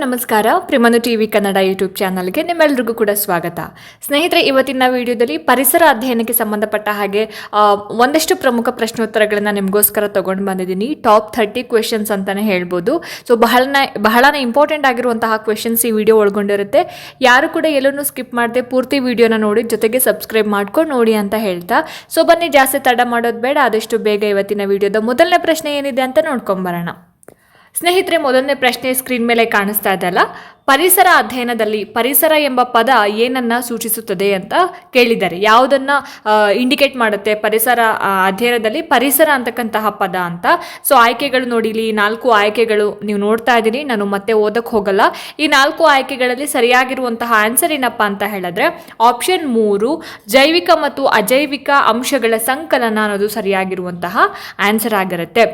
ನಮಸ್ಕಾರ. ಪ್ರಿಮನು TV Kannada YouTube ಚಾನಲ್ಗೆ ನಿಮ್ಮೆಲ್ಲರಿಗೂ ಕೂಡ ಸ್ವಾಗತ. ಸ್ನೇಹಿತರೆ, ಇವತ್ತಿನ ವಿಡಿಯೋದಲ್ಲಿ ಪರಿಸರ ಅಧ್ಯಯನಕ್ಕೆ ಸಂಬಂಧಪಟ್ಟ ಹಾಗೆ ಒಂದಷ್ಟು ಪ್ರಮುಖ ಪ್ರಶ್ನೋತ್ತರಗಳನ್ನು ನಿಮಗೋಸ್ಕರ ತೊಗೊಂಡು ಬಂದಿದ್ದೀನಿ. ಟಾಪ್ 30 ಕ್ವೆಶನ್ಸ್ ಅಂತಲೇ ಹೇಳ್ಬೋದು. ಸೊ ಬಹಳನೇ ಇಂಪಾರ್ಟೆಂಟ್ ಆಗಿರುವಂತಹ ಕ್ವೆಶನ್ಸ್ ಈ ವಿಡಿಯೋ ಒಳಗೊಂಡಿರುತ್ತೆ. ಯಾರು ಕೂಡ ಎಲ್ಲೂ ಸ್ಕಿಪ್ ಮಾಡದೆ ಪೂರ್ತಿ ವಿಡಿಯೋನ ನೋಡಿ, ಜೊತೆಗೆ ಸಬ್ಸ್ಕ್ರೈಬ್ ಮಾಡ್ಕೊಂಡು ನೋಡಿ ಅಂತ ಹೇಳ್ತಾ, ಸೊ ಬನ್ನಿ ಜಾಸ್ತಿ ತಡ ಮಾಡೋದು ಬೇಡ, ಆದಷ್ಟು ಬೇಗ ಇವತ್ತಿನ ವಿಡಿಯೋದ ಮೊದಲನೇ ಪ್ರಶ್ನೆ ಏನಿದೆ ಅಂತ ನೋಡ್ಕೊಂಬರೋಣ. ಸ್ನೇಹಿತರೆ, ಮೊದಲನೇ ಪ್ರಶ್ನೆ ಸ್ಕ್ರೀನ್ ಮೇಲೆ ಕಾಣಿಸ್ತಾ ಇದೆಯಲ್ಲ, ಪರಿಸರ ಅಧ್ಯಯನದಲ್ಲಿ ಪರಿಸರ ಎಂಬ ಪದ ಏನನ್ನ ಸೂಚಿಸುತ್ತದೆ ಅಂತ ಕೇಳಿದ್ದಾರೆ. ಯಾವುದನ್ನ ಇಂಡಿಕೇಟ್ ಮಾಡುತ್ತೆ ಪರಿಸರ ಅಧ್ಯಯನದಲ್ಲಿ ಪರಿಸರ ಅಂತಕ್ಕಂತಹ ಪದ ಅಂತ. ಸೊ ಆಯ್ಕೆಗಳು ನೋಡಿ, ಇಲ್ಲಿ 4 ಆಯ್ಕೆಗಳು ನೀವು ನೋಡ್ತಾ ಇದ್ದೀನಿ, ನಾನು ಮತ್ತೆ ಓದಕ್ಕೆ ಹೋಗಲ್ಲ. ಈ 4 ಆಯ್ಕೆಗಳಲ್ಲಿ ಸರಿಯಾಗಿರುವಂತಹ ಆನ್ಸರ್ ಏನಪ್ಪ ಅಂತ ಹೇಳಿದ್ರೆ ಆಪ್ಷನ್ 3 ಜೈವಿಕ ಮತ್ತು ಅಜೈವಿಕ ಅಂಶಗಳ ಸಂಕಲನ ಅನ್ನೋದು ಸರಿಯಾಗಿರುವಂತಹ ಆನ್ಸರ್ ಆಗಿರುತ್ತೆ.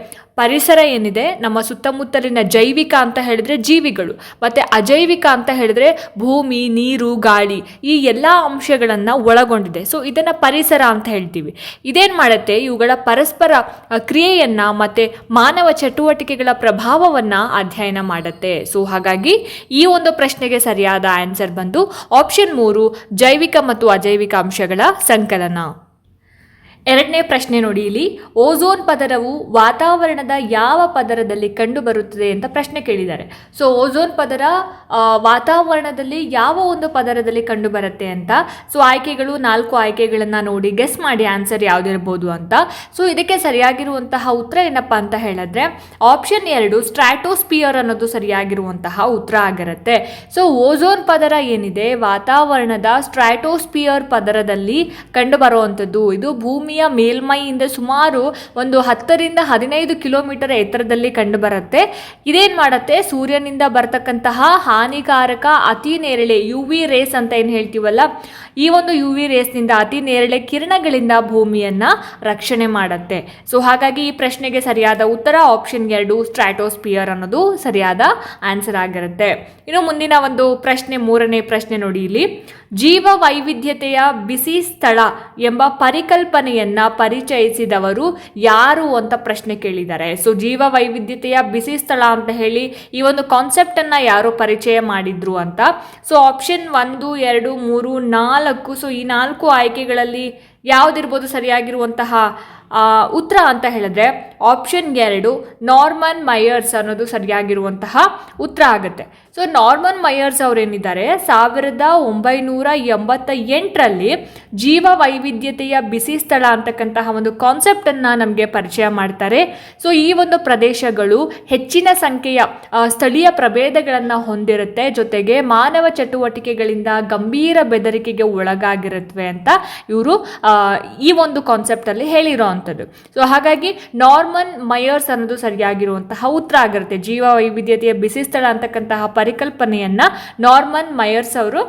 ಪರಿಸರ ಏನಿದೆ, ನಮ್ಮ ಸುತ್ತಮುತ್ತಲಿನ ಜೈವಿಕ ಅಂತ ಹೇಳಿದ್ರೆ ಜೀವಿಗಳು, ಮತ್ತೆ ಅಜೈವಿಕ ಅಂತ ಹೇಳಿದ್ರೆ ಭೂಮಿ, ನೀರು, ಗಾಳಿ, ಈ ಎಲ್ಲ ಅಂಶಗಳನ್ನು ಒಳಗೊಂಡಿದೆ. ಸೊ ಇದನ್ನು ಪರಿಸರ ಅಂತ ಹೇಳ್ತೀವಿ. ಇದೇನು ಮಾಡುತ್ತೆ, ಇವುಗಳ ಪರಸ್ಪರ ಕ್ರಿಯೆಯನ್ನು ಮತ್ತು ಮಾನವ ಚಟುವಟಿಕೆಗಳ ಪ್ರಭಾವವನ್ನು ಅಧ್ಯಯನ ಮಾಡುತ್ತೆ. ಸೊ ಹಾಗಾಗಿ ಈ ಒಂದು ಪ್ರಶ್ನೆಗೆ ಸರಿಯಾದ ಆನ್ಸರ್ ಬಂದು ಆಪ್ಷನ್ 3 ಜೈವಿಕ ಮತ್ತು ಅಜೈವಿಕ ಅಂಶಗಳ ಸಂಕಲನ. ಎರಡನೇ ಪ್ರಶ್ನೆ ನೋಡಿ, ಇಲ್ಲಿ ಓಝೋನ್ ಪದರವು ವಾತಾವರಣದ ಯಾವ ಪದರದಲ್ಲಿ ಕಂಡುಬರುತ್ತದೆ ಅಂತ ಪ್ರಶ್ನೆ ಕೇಳಿದ್ದಾರೆ. ಸೊ ಓಝೋನ್ ಪದರ ವಾತಾವರಣದಲ್ಲಿ ಯಾವ ಒಂದು ಪದರದಲ್ಲಿ ಕಂಡುಬರುತ್ತೆ ಅಂತ. ಸೊ ಆಯ್ಕೆಗಳು 4 ಆಯ್ಕೆಗಳನ್ನು ನೋಡಿ ಗೆಸ್ ಮಾಡಿ ಆನ್ಸರ್ ಯಾವುದಿರ್ಬೋದು ಅಂತ. ಸೊ ಇದಕ್ಕೆ ಸರಿಯಾಗಿರುವಂತಹ ಉತ್ತರ ಏನಪ್ಪ ಅಂತ ಹೇಳಿದ್ರೆ ಆಪ್ಷನ್ 2 ಸ್ಟ್ರಾಟೋಸ್ಪಿಯರ್ ಅನ್ನೋದು ಸರಿಯಾಗಿರುವಂತಹ ಉತ್ತರ ಆಗಿರುತ್ತೆ. ಸೊ ಓಝೋನ್ ಪದರ ಏನಿದೆ ವಾತಾವರಣದ ಸ್ಟ್ರಾಟೋಸ್ಪಿಯರ್ ಪದರದಲ್ಲಿ ಕಂಡುಬರುವಂಥದ್ದು. ಇದು ಭೂಮಿ ಮೇಲ್ಮೈಯಿಂದ ಸುಮಾರು ಒಂದು 10 ರಿಂದ 15 ಕಿಲೋಮೀಟರ್ ಎತ್ತರದಲ್ಲಿ ಕಂಡು ಬರುತ್ತೆ. ಇದೇನ್ ಮಾಡುತ್ತೆ, ಸೂರ್ಯನಿಂದ ಬರ್ತಕ್ಕಂತಹ ಹಾನಿಕಾರಕ ಅತಿ ನೇರಳೆ UV ರೇಸ್ ಅಂತ ಏನು ಹೇಳ್ತೀವಲ್ಲ, ಈ ಒಂದು UV ರೇಸ್ನಿಂದ ಅತಿ ನೇರಳೆ ಕಿರಣಗಳಿಂದ ಭೂಮಿಯನ್ನ ರಕ್ಷಣೆ ಮಾಡುತ್ತೆ. ಸೊ ಹಾಗಾಗಿ ಈ ಪ್ರಶ್ನೆಗೆ ಸರಿಯಾದ ಉತ್ತರ ಆಪ್ಷನ್ 2 ಸ್ಟ್ರಾಟೋಸ್ಪಿಯರ್ ಅನ್ನೋದು ಸರಿಯಾದ ಆನ್ಸರ್ ಆಗಿರುತ್ತೆ. ಇನ್ನು ಮುಂದಿನ ಒಂದು ಪ್ರಶ್ನೆ, 3ನೇ ಪ್ರಶ್ನೆ ನೋಡಿ, ಇಲ್ಲಿ ಜೀವ ವೈವಿಧ್ಯತೆಯ ಬಿಸಿ ಸ್ಥಳ ಎಂಬ ಪರಿಕಲ್ಪನೆಯನ್ನ ಪರಿಚಯಿಸಿದವರು ಯಾರು ಅಂತ ಪ್ರಶ್ನೆ ಕೇಳಿದ್ದಾರೆ. ಸೊ ಜೀವ ವೈವಿಧ್ಯತೆಯ ಬಿಸಿ ಸ್ಥಳ ಅಂತ ಹೇಳಿ ಈ ಒಂದು ಕಾನ್ಸೆಪ್ಟ್ ಅನ್ನ ಯಾರು ಪರಿಚಯ ಮಾಡಿದ್ರು ಅಂತ. So option 1, 2, 3, 4. ಸೊ ಈ 4 ಆಯ್ಕೆಗಳಲ್ಲಿ ಯಾವುದಿರ್ಬೋದು ಸರಿಯಾಗಿರುವಂತಹ ಉತ್ತರ ಅಂತ ಹೇಳಿದ್ರೆ ಆಪ್ಷನ್ 2 ನಾರ್ಮನ್ ಮೈಯರ್ಸ್ ಅನ್ನೋದು ಸರಿಯಾಗಿರುವಂತಹ ಉತ್ತರ ಆಗುತ್ತೆ. ಸೊ ನಾರ್ಮನ್ ಮೈಯರ್ಸ್ ಅವರೇನಿದ್ದಾರೆ 1988ರಲ್ಲಿ ಜೀವ ವೈವಿಧ್ಯತೆಯ ಬಿಸಿ ಸ್ಥಳ ಅಂತಕ್ಕಂತಹ ಒಂದು ಕಾನ್ಸೆಪ್ಟನ್ನು ನಮಗೆ ಪರಿಚಯ ಮಾಡ್ತಾರೆ. ಸೊ ಈ ಒಂದು ಪ್ರದೇಶಗಳು ಹೆಚ್ಚಿನ ಸಂಖ್ಯೆಯ ಸ್ಥಳೀಯ ಪ್ರಭೇದಗಳನ್ನು ಹೊಂದಿರುತ್ತೆ, ಜೊತೆಗೆ ಮಾನವ ಚಟುವಟಿಕೆಗಳಿಂದ ಗಂಭೀರ ಬೆದರಿಕೆಗೆ ಒಳಗಾಗಿರುತ್ತವೆ ಅಂತ ಇವರು ಈ ಒಂದು ಕಾನ್ಸೆಪ್ಟಲ್ಲಿ ಹೇಳಿರೋವಂಥದ್ದು. ಸೊ ಹಾಗಾಗಿ ನಾರ್ಮನ್ ಮೈಯರ್ಸ್ ಅನ್ನೋದು ಸರಿಯಾಗಿರುವಂತಹ ಉತ್ತರ ಆಗಿರುತ್ತೆ. ಜೀವ ವೈವಿಧ್ಯತೆಯ ಬಿಸಿ ಸ್ಥಳ ಅಂತಕ್ಕಂತಹ ಪರಿಕಲ್ಪನೆಯನ್ನ ನಾರ್ಮನ್ ಮೈಯರ್ಸ್ ಅವರು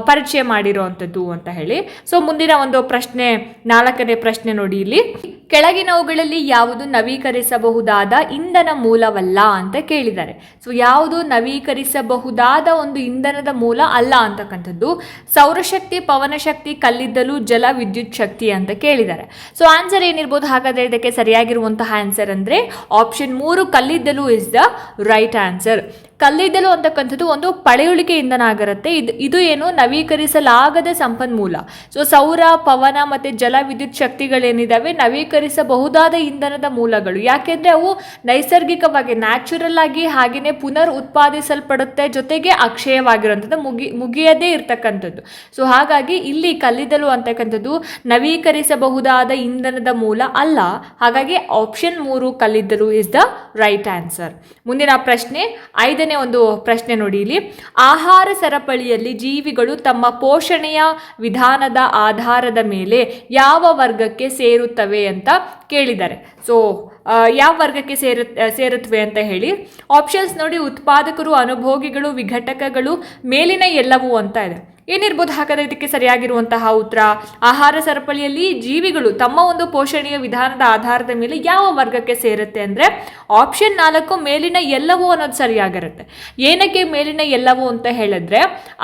ಪರಿಚಯ ಮಾಡಿರುವಂಥದ್ದು ಅಂತ ಹೇಳಿ. ಸೊ ಮುಂದಿನ ಒಂದು ಪ್ರಶ್ನೆ, 4ನೇ ಪ್ರಶ್ನೆ ನೋಡಿ, ಇಲ್ಲಿ ಕೆಳಗಿನವುಗಳಲ್ಲಿ ಯಾವುದು ನವೀಕರಿಸಬಹುದಾದ ಇಂಧನ ಮೂಲವಲ್ಲ ಅಂತ ಕೇಳಿದ್ದಾರೆ. ಸೊ ಯಾವುದು ನವೀಕರಿಸಬಹುದಾದ ಒಂದು ಇಂಧನದ ಮೂಲ ಅಲ್ಲ ಅಂತಕ್ಕಂಥದ್ದು ಸೌರಶಕ್ತಿ, ಪವನಶಕ್ತಿ, ಕಲ್ಲಿದ್ದಲು, ಜಲ ವಿದ್ಯುತ್ ಶಕ್ತಿ ಅಂತ ಕೇಳಿದ್ದಾರೆ. ಸೊ ಆನ್ಸರ್ ಏನಿರ್ಬೋದು ಹಾಗಾದ್ರೆ ಇದಕ್ಕೆ ಸರಿಯಾಗಿರುವಂತಹ ಆನ್ಸರ್ ಅಂದ್ರೆ ಆಪ್ಷನ್ 3 ಕಲ್ಲಿದ್ದಲು ಇಸ್ ದ ರೈಟ್ ಆನ್ಸರ್. ಕಲ್ಲಿದ್ದಲು ಅಂತಕ್ಕಂಥದ್ದು ಒಂದು ಪಳೆಯುಳಿಕೆ ಇಂಧನ ಆಗಿರುತ್ತೆ. ಇದು ಏನು ನವೀಕರಿಸಲಾಗದ ಸಂಪನ್ಮೂಲ. ಸೊ ಸೌರ, ಪವನ ಮತ್ತು ಜಲ ವಿದ್ಯುತ್ ಶಕ್ತಿಗಳೇನಿದಾವೆ ನವೀಕರಿಸಬಹುದಾದ ಇಂಧನದ ಮೂಲಗಳು. ಯಾಕೆಂದ್ರೆ ಅವು ನೈಸರ್ಗಿಕವಾಗಿ ನ್ಯಾಚುರಲ್ ಆಗಿ ಹಾಗೆಯೇ ಪುನರ್ ಉತ್ಪಾದಿಸಲ್ಪಡುತ್ತೆ, ಜೊತೆಗೆ ಅಕ್ಷಯವಾಗಿರುವಂಥದ್ದು, ಮುಗಿಯದೇ ಇರ್ತಕ್ಕಂಥದ್ದು. ಸೊ ಹಾಗಾಗಿ ಇಲ್ಲಿ ಕಲ್ಲಿದ್ದಲು ಅಂತಕ್ಕಂಥದ್ದು ನವೀಕರಿಸಬಹುದಾದ ಇಂಧನದ ಮೂಲ ಅಲ್ಲ. ಹಾಗಾಗಿ ಆಪ್ಷನ್ 3 ಕಲ್ಲಿದ್ದಲು ಇಸ್ ದ ರೈಟ್ ಆನ್ಸರ್. ಮುಂದಿನ ಪ್ರಶ್ನೆ, 5ನೇ ಒಂದು ಪ್ರಶ್ನೆ ನೋಡಿ, ಇಲ್ಲಿ ಆಹಾರ ಸರಪಳಿಯಲ್ಲಿ ಜೀವಿಗಳು ತಮ್ಮ ಪೋಷಣೆಯ ವಿಧಾನದ ಆಧಾರದ ಮೇಲೆ ಯಾವ ವರ್ಗಕ್ಕೆ ಸೇರುತ್ತವೆ ಅಂತ ಕೇಳಿದ್ದಾರೆ. ಸೊ ಯಾವ ವರ್ಗಕ್ಕೆ ಸೇರುತ್ತವೆ ಅಂತ ಹೇಳಿ ಆಪ್ಷನ್ಸ್ ನೋಡಿ, ಉತ್ಪಾದಕರು, ಅನುಭೋಗಿಗಳು, ವಿಘಟಕಗಳು, ಮೇಲಿನ ಎಲ್ಲವೂ ಅಂತ ಇದೆ. ಏನಿರ್ಬೋದು ಹಾಗಾದ್ರೆ ಇದಕ್ಕೆ ಸರಿಯಾಗಿರುವಂತಹ ಉತ್ತರ ಆಹಾರ ಸರಪಳಿಯಲ್ಲಿ ಜೀವಿಗಳು ತಮ್ಮ ಒಂದು ಪೋಷಣೆಯ ವಿಧಾನದ ಆಧಾರದ ಮೇಲೆ ಯಾವ ವರ್ಗಕ್ಕೆ ಸೇರುತ್ತೆ ಅಂದ್ರೆ ಆಪ್ಷನ್ 4 ಮೇಲಿನ ಎಲ್ಲವೂ ಅನ್ನೋದು ಸರಿಯಾಗಿರುತ್ತೆ. ಏನಕ್ಕೆ ಮೇಲಿನ ಎಲ್ಲವೂ ಅಂತ ಹೇಳಿದ್ರೆ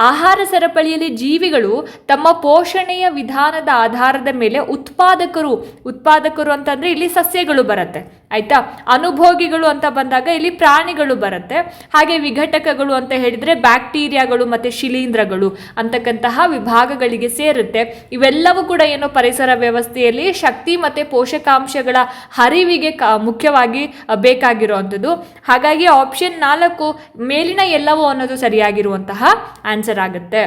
ಆಹಾರ ಸರಪಳಿಯಲ್ಲಿ ಜೀವಿಗಳು ತಮ್ಮ ಪೋಷಣೆಯ ವಿಧಾನದ ಆಧಾರದ ಮೇಲೆ ಉತ್ಪಾದಕರು ಅಂತಂದ್ರೆ ಇಲ್ಲಿ ಸಸ್ಯಗಳು ಬರುತ್ತೆ. ಆಯ್ತಾ. ಅನುಭೋಗಿಗಳು ಅಂತ ಬಂದಾಗ ಇಲ್ಲಿ ಪ್ರಾಣಿಗಳು ಬರುತ್ತೆ. ಹಾಗೆ ವಿಘಟಕಗಳು ಅಂತ ಹೇಳಿದ್ರೆ ಬ್ಯಾಕ್ಟೀರಿಯಾಗಳು ಮತ್ತೆ ಶಿಲೀಂಧ್ರಗಳು ಅಂತಕ್ಕಂತಹ ವಿಭಾಗಗಳಿಗೆ ಸೇರುತ್ತೆ. ಇವೆಲ್ಲವೂ ಕೂಡ ಏನು ಪರಿಸರ ವ್ಯವಸ್ಥೆಯಲ್ಲಿ ಶಕ್ತಿ ಮತ್ತೆ ಪೋಷಕಾಂಶಗಳ ಹರಿವಿಗೆ ಮುಖ್ಯವಾಗಿ ಬೇಕಾಗಿರುವಂಥದ್ದು. ಹಾಗಾಗಿ ಆಪ್ಷನ್ 4 ಮೇಲಿನ ಎಲ್ಲವೂ ಅನ್ನೋದು ಸರಿಯಾಗಿರುವಂತಹ ಆನ್ಸರ್ ಆಗುತ್ತೆ.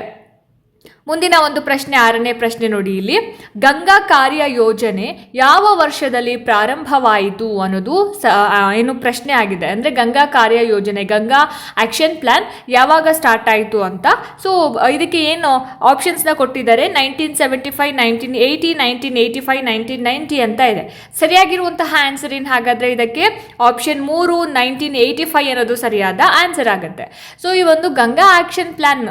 ಮುಂದಿನ ಒಂದು ಪ್ರಶ್ನೆ, 6ನೇ ಪ್ರಶ್ನೆ ನೋಡಿ ಇಲ್ಲಿ. ಗಂಗಾ ಕಾರ್ಯ ಯೋಜನೆ ಯಾವ ವರ್ಷದಲ್ಲಿ ಪ್ರಾರಂಭವಾಯಿತು ಅನ್ನೋದು ಏನು ಪ್ರಶ್ನೆ ಆಗಿದೆ. ಅಂದರೆ ಗಂಗಾ ಕಾರ್ಯ ಯೋಜನೆ, ಗಂಗಾ ಆಕ್ಷನ್ ಪ್ಲಾನ್ ಯಾವಾಗ ಸ್ಟಾರ್ಟ್ ಆಯಿತು ಅಂತ. ಸೊ ಇದಕ್ಕೆ ಏನು ಆಪ್ಷನ್ಸ್ನ ಕೊಟ್ಟಿದ್ದಾರೆ. 1975, 1980, 1985, 1990 ಅಂತ ಇದೆ. ಸರಿಯಾಗಿರುವಂತಹ ಆನ್ಸರ್ ಏನು ಹಾಗಾದರೆ ಇದಕ್ಕೆ ಆಪ್ಷನ್ 3 1985 ಅನ್ನೋದು ಸರಿಯಾದ ಆನ್ಸರ್ ಆಗುತ್ತೆ. ಸೊ ಈ ಒಂದು ಗಂಗಾ ಆಕ್ಷನ್ ಪ್ಲಾನ್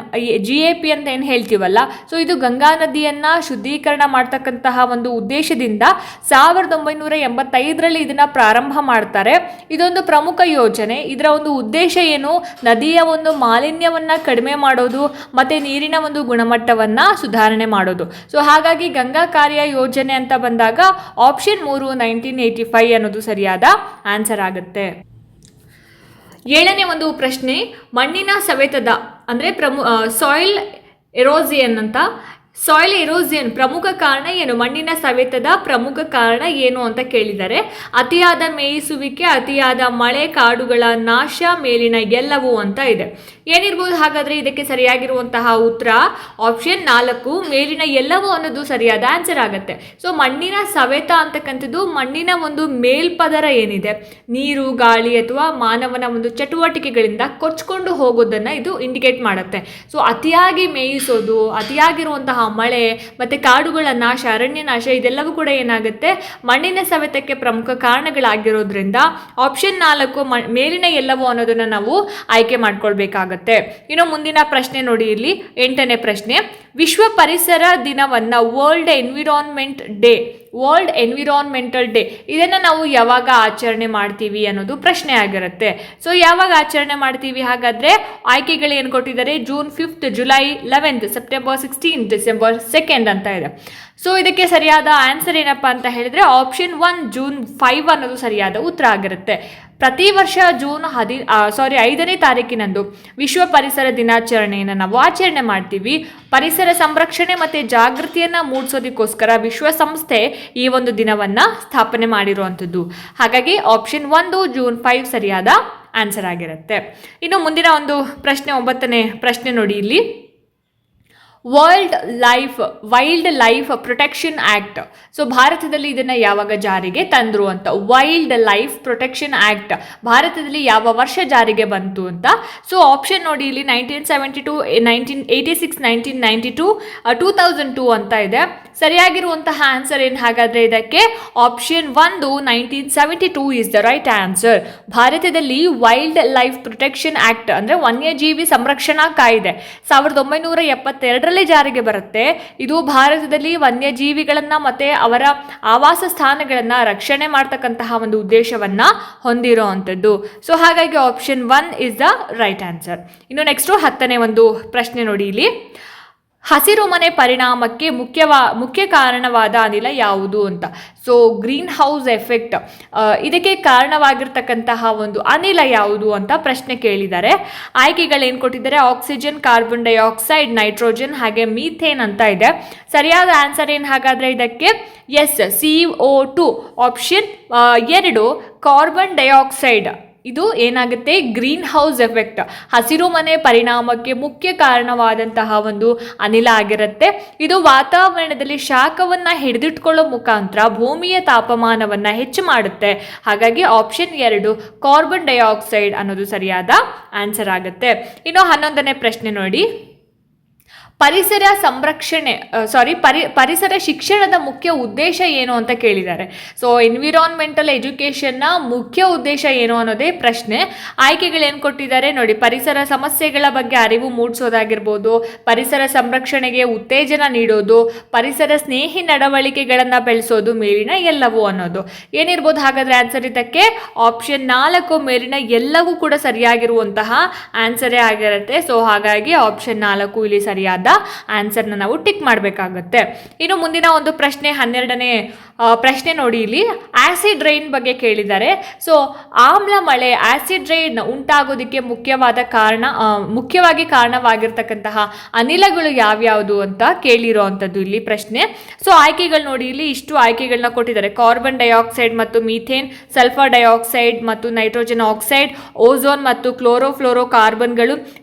GAP ಅಂತ ಏನು ಹೇಳ್ತೀವಲ್ಲ, ಸೊ ಇದು ಗಂಗಾ ನದಿಯನ್ನ ಶುದ್ಧೀಕರಣ ಮಾಡ್ತಕ್ಕಂತಹ ಒಂದು ಉದ್ದೇಶದಿಂದ 1985ರಲ್ಲಿ ಇದನ್ನ ಪ್ರಾರಂಭ ಮಾಡ್ತಾರೆ. ಇದೊಂದು ಪ್ರಮುಖ ಯೋಜನೆ. ಇದರ ಒಂದು ಉದ್ದೇಶ ಏನು, ನದಿಯ ಒಂದು ಮಾಲಿನ್ಯವನ್ನ ಕಡಿಮೆ ಮಾಡೋದು ಮತ್ತೆ ನೀರಿನ ಒಂದು ಗುಣಮಟ್ಟವನ್ನ ಸುಧಾರಣೆ ಮಾಡೋದು. ಸೊ ಹಾಗಾಗಿ ಗಂಗಾ ಕಾರ್ಯ ಯೋಜನೆ ಅಂತ ಬಂದಾಗ ಆಪ್ಷನ್ 3 1985 ಅನ್ನೋದು ಸರಿಯಾದ ಆನ್ಸರ್ ಆಗುತ್ತೆ. 7ನೇ ಒಂದು ಪ್ರಶ್ನೆ, ಮಣ್ಣಿನ ಸವೆತದ ಅಂದರೆ ಸಾಯಿಲ್ ಎರೋಸಿಯನ್ ಅಂತ. ಸಾಯಿಲ್ ಎರೋಸಿಯನ್ ಪ್ರಮುಖ ಕಾರಣ ಏನು, ಮಣ್ಣಿನ ಸವೆತದ ಪ್ರಮುಖ ಕಾರಣ ಏನು ಅಂತ ಕೇಳಿದ್ದಾರೆ. ಅತಿಯಾದ ಮೇಯಿಸುವಿಕೆ, ಅತಿಯಾದ ಮಳೆ, ಕಾಡುಗಳ ನಾಶ, ಮೇಲಿನ ಎಲ್ಲವೂ ಅಂತ ಇದೆ. ಏನಿರ್ಬೋದು ಹಾಗಾದರೆ ಇದಕ್ಕೆ ಸರಿಯಾಗಿರುವಂತಹ ಉತ್ತರ ಆಪ್ಷನ್ 4 ಮೇಲಿನ ಎಲ್ಲವೂ ಅನ್ನೋದು ಸರಿಯಾದ ಆನ್ಸರ್ ಆಗುತ್ತೆ. ಸೊ ಮಣ್ಣಿನ ಸವೆತ ಅಂತಕ್ಕಂಥದ್ದು ಮಣ್ಣಿನ ಒಂದು ಮೇಲ್ಪದರ ಏನಿದೆ, ನೀರು, ಗಾಳಿ ಅಥವಾ ಮಾನವನ ಒಂದು ಚಟುವಟಿಕೆಗಳಿಂದ ಕೊಚ್ಕೊಂಡು ಹೋಗೋದನ್ನು ಇದು ಇಂಡಿಕೇಟ್ ಮಾಡುತ್ತೆ. ಸೊ ಅತಿಯಾಗಿ ಮೇಯಿಸೋದು, ಅತಿಯಾಗಿರುವಂತಹ ಮಳೆ ಮತ್ತು ಕಾಡುಗಳ ನಾಶ, ಅರಣ್ಯ ನಾಶ, ಇದೆಲ್ಲವೂ ಕೂಡ ಏನಾಗುತ್ತೆ ಮಣ್ಣಿನ ಸವೆತಕ್ಕೆ ಪ್ರಮುಖ ಕಾರಣಗಳಾಗಿರೋದ್ರಿಂದ ಆಪ್ಷನ್ 4 ಮೇಲಿನ ಎಲ್ಲವೂ ಅನ್ನೋದನ್ನು ನಾವು ಆಯ್ಕೆ ಮಾಡ್ಕೊಳ್ಬೇಕಾಗುತ್ತೆ. ಇನ್ನು ಮುಂದಿನ ಪ್ರಶ್ನೆ ನೋಡಿ ಇಲ್ಲಿ 8ನೇ ಪ್ರಶ್ನೆ, ವಿಶ್ವ ಪರಿಸರ ದಿನವನ್ನ ವರ್ಲ್ಡ್ ಎನ್ವಿರಾನ್ಮೆಂಟಲ್ ಡೇ ಇದನ್ನು ನಾವು ಯಾವಾಗ ಆಚರಣೆ ಮಾಡ್ತೀವಿ ಅನ್ನೋದು ಪ್ರಶ್ನೆ ಆಗಿರುತ್ತೆ. ಸೊ ಯಾವಾಗ ಆಚರಣೆ ಮಾಡ್ತೀವಿ ಹಾಗಾದ್ರೆ ಆಯ್ಕೆಗಳು ಏನು ಕೊಟ್ಟಿದ್ದಾರೆ, ಜೂನ್ 5, ಜುಲೈ 11, ಸೆಪ್ಟೆಂಬರ್ 16, ಡಿಸೆಂಬರ್ 2 ಅಂತ ಇದೆ. ಸೊ ಇದಕ್ಕೆ ಸರಿಯಾದ ಆನ್ಸರ್ ಏನಪ್ಪ ಅಂತ ಹೇಳಿದ್ರೆ ಆಪ್ಷನ್ 1 ಜೂನ್ 5 ಅನ್ನೋದು ಸರಿಯಾದ ಉತ್ತರ ಆಗಿರುತ್ತೆ. ಪ್ರತಿ ವರ್ಷ ಜೂನ್ 5ನೇ ತಾರೀಕಿನಂದು ವಿಶ್ವ ಪರಿಸರ ದಿನಾಚರಣೆಯನ್ನು ನಾವು ಆಚರಣೆ ಮಾಡ್ತೀವಿ. ಪರಿಸರ ಸಂರಕ್ಷಣೆ ಮತ್ತು ಜಾಗೃತಿಯನ್ನು ಮೂಡಿಸೋದಕ್ಕೋಸ್ಕರ ವಿಶ್ವಸಂಸ್ಥೆ ಈ ಒಂದು ದಿನವನ್ನು ಸ್ಥಾಪನೆ ಮಾಡಿರುವಂಥದ್ದು. ಹಾಗಾಗಿ ಆಪ್ಷನ್ 1 ಜೂನ್ 5 ಸರಿಯಾದ ಆನ್ಸರ್ ಆಗಿರುತ್ತೆ. ಇನ್ನು ಮುಂದಿನ ಒಂದು ಪ್ರಶ್ನೆ, 9ನೇ ಪ್ರಶ್ನೆ ನೋಡಿ ಇಲ್ಲಿ. Wild life protection act. So ಭಾರತದಲ್ಲಿ ಇದನ್ನು ಯಾವಾಗ ಜಾರಿಗೆ ತಂದರು ಅಂತ. ವೈಲ್ಡ್ ಲೈಫ್ ಪ್ರೊಟೆಕ್ಷನ್ ಆ್ಯಕ್ಟ್ ಭಾರತದಲ್ಲಿ ಯಾವ ವರ್ಷ ಜಾರಿಗೆ ಬಂತು ಅಂತ. ಸೊ ಆಪ್ಷನ್ ನೋಡಿ ಇಲ್ಲಿ 1972, 1986, 1992, 2002 ಅಂತ ಇದೆ. ಸರಿಯಾಗಿರುವಂತಹ ಆನ್ಸರ್ ಏನು ಹಾಗಾದರೆ ಇದಕ್ಕೆ option 1 1972 is the right answer. ಭಾರತದಲ್ಲಿ ವೈಲ್ಡ್ ಲೈಫ್ ಪ್ರೊಟೆಕ್ಷನ್ ಆ್ಯಕ್ಟ್ ಅಂದರೆ ವನ್ಯಜೀವಿ ಸಂರಕ್ಷಣಾ ಕಾಯ್ದೆ 1972ರಲ್ಲಿ ಜಾರಿಗೆ ಬರುತ್ತೆ. ಇದು ಭಾರತದಲ್ಲಿ ವನ್ಯಜೀವಿಗಳನ್ನ ಮತ್ತೆ ಅವರ ಆವಾಸ ಸ್ಥಾನಗಳನ್ನ ರಕ್ಷಣೆ ಮಾಡ್ತಕ್ಕಂತಹ ಒಂದು ಉದ್ದೇಶವನ್ನ ಹೊಂದಿರುವಂಥದ್ದು. ಸೊ ಹಾಗಾಗಿ option 1 is the right answer. ಇನ್ನು ನೆಕ್ಸ್ಟ್ 10ನೇ ಒಂದು ಪ್ರಶ್ನೆ ನೋಡಿ ಇಲ್ಲಿ. ಹಸಿರು ಮನೆ ಪರಿಣಾಮಕ್ಕೆ ಮುಖ್ಯ ಕಾರಣವಾದ ಅನಿಲ ಯಾವುದು ಅಂತ. ಸೊ ಗ್ರೀನ್ ಹೌಸ್ ಎಫೆಕ್ಟ್ ಇದಕ್ಕೆ ಕಾರಣವಾಗಿರ್ತಕ್ಕಂತಹ ಒಂದು ಅನಿಲ ಯಾವುದು ಅಂತ ಪ್ರಶ್ನೆ ಕೇಳಿದ್ದಾರೆ. ಆಯ್ಕೆಗಳೇನು ಕೊಟ್ಟಿದ್ದಾರೆ, ಆಕ್ಸಿಜನ್, ಕಾರ್ಬನ್ ಡೈಆಕ್ಸೈಡ್, ನೈಟ್ರೋಜನ್ ಹಾಗೆ ಮೀಥೇನ್ ಅಂತ ಇದೆ. ಸರಿಯಾದ ಆನ್ಸರ್ ಏನು ಹಾಗಾದರೆ ಇದಕ್ಕೆ S CO2 option 2 carbon dioxide. ಇದು ಏನಾಗುತ್ತೆ ಗ್ರೀನ್ ಹೌಸ್ ಎಫೆಕ್ಟ್, ಹಸಿರು ಮನೆ ಪರಿಣಾಮಕ್ಕೆ ಮುಖ್ಯ ಕಾರಣವಾದಂತಹ ಒಂದು ಅನಿಲ ಆಗಿರುತ್ತೆ. ಇದು ವಾತಾವರಣದಲ್ಲಿ ಶಾಖವನ್ನು ಹಿಡಿದಿಟ್ಕೊಳ್ಳೋ ಮುಖಾಂತರ ಭೂಮಿಯ ತಾಪಮಾನವನ್ನು ಹೆಚ್ಚು ಮಾಡುತ್ತೆ. ಹಾಗಾಗಿ ಆಪ್ಷನ್ 2 ಕಾರ್ಬನ್ ಡೈಆಕ್ಸೈಡ್ ಅನ್ನೋದು ಸರಿಯಾದ ಆನ್ಸರ್ ಆಗುತ್ತೆ. ಇನ್ನು 11ನೇ ಪ್ರಶ್ನೆ ನೋಡಿ. ಪರಿಸರ ಶಿಕ್ಷಣದ ಮುಖ್ಯ ಉದ್ದೇಶ ಏನು ಅಂತ ಕೇಳಿದ್ದಾರೆ. ಸೊ ಎನ್ವಿರಾನ್ಮೆಂಟಲ್ ಎಜುಕೇಷನ್ನ ಮುಖ್ಯ ಉದ್ದೇಶ ಏನು ಅನ್ನೋದೇ ಪ್ರಶ್ನೆ. ಆಯ್ಕೆಗಳೇನು ಕೊಟ್ಟಿದ್ದಾರೆ ನೋಡಿ, ಪರಿಸರ ಸಮಸ್ಯೆಗಳ ಬಗ್ಗೆ ಅರಿವು ಮೂಡಿಸೋದಾಗಿರ್ಬೋದು, ಪರಿಸರ ಸಂರಕ್ಷಣೆಗೆ ಉತ್ತೇಜನ ನೀಡೋದು, ಪರಿಸರ ಸ್ನೇಹಿ ನಡವಳಿಕೆಗಳನ್ನು ಬೆಳೆಸೋದು, ಮೇಲಿನ ಎಲ್ಲವೂ ಅನ್ನೋದು ಏನಿರ್ಬೋದು ಹಾಗಾದರೆ ಆನ್ಸರ್ ಇದಕ್ಕೆ ಆಪ್ಷನ್ 4 ಮೇಲಿನ ಎಲ್ಲವೂ ಕೂಡ ಸರಿಯಾಗಿರುವಂತಹ ಆನ್ಸರೇ ಆಗಿರುತ್ತೆ. ಸೊ ಹಾಗಾಗಿ ಆಪ್ಷನ್ 4 ಇಲ್ಲಿ ಸರಿಯಾದ ಆನ್ಸರ್ನ ನಾವು ಟಿಕ್ ಮಾಡಬೇಕಾಗುತ್ತೆ. ಇನ್ನು ಮುಂದಿನ ಒಂದು ಪ್ರಶ್ನೆ 12ನೇ ಪ್ರಶ್ನೆ ನೋಡಿ ಇಲ್ಲಿ ಆಸಿಡ್ ರೈನ್ ಬಗ್ಗೆ ಕೇಳಿದ್ದಾರೆ. ಸೊ ಆಮ್ಲ ಮಳೆ ಆಸಿಡ್ ರೈನ್ ಉಂಟಾಗೋದಕ್ಕೆ ಮುಖ್ಯವಾಗಿ ಕಾರಣವಾಗಿರ್ತಕ್ಕಂತಹ ಅನಿಲಗಳು ಯಾವ್ಯಾವುದು ಅಂತ ಕೇಳಿರೋ ಅಂಥದ್ದು ಇಲ್ಲಿ ಪ್ರಶ್ನೆ. ಸೊ ಆಯ್ಕೆಗಳು ನೋಡಿ ಇಲ್ಲಿ ಇಷ್ಟು ಆಯ್ಕೆಗಳನ್ನ ಕೊಟ್ಟಿದ್ದಾರೆ. ಕಾರ್ಬನ್ ಡೈಆಕ್ಸೈಡ್ ಮತ್ತು ಮೀಥೇನ್, ಸಲ್ಫರ್ ಡೈಆಕ್ಸೈಡ್ ಮತ್ತು ನೈಟ್ರೋಜನ್ ಆಕ್ಸೈಡ್, ಓಝೋನ್ ಮತ್ತು ಕ್ಲೋರೋಫ್ಲೋರೋ ಕಾರ್ಬನ್ಗಳು,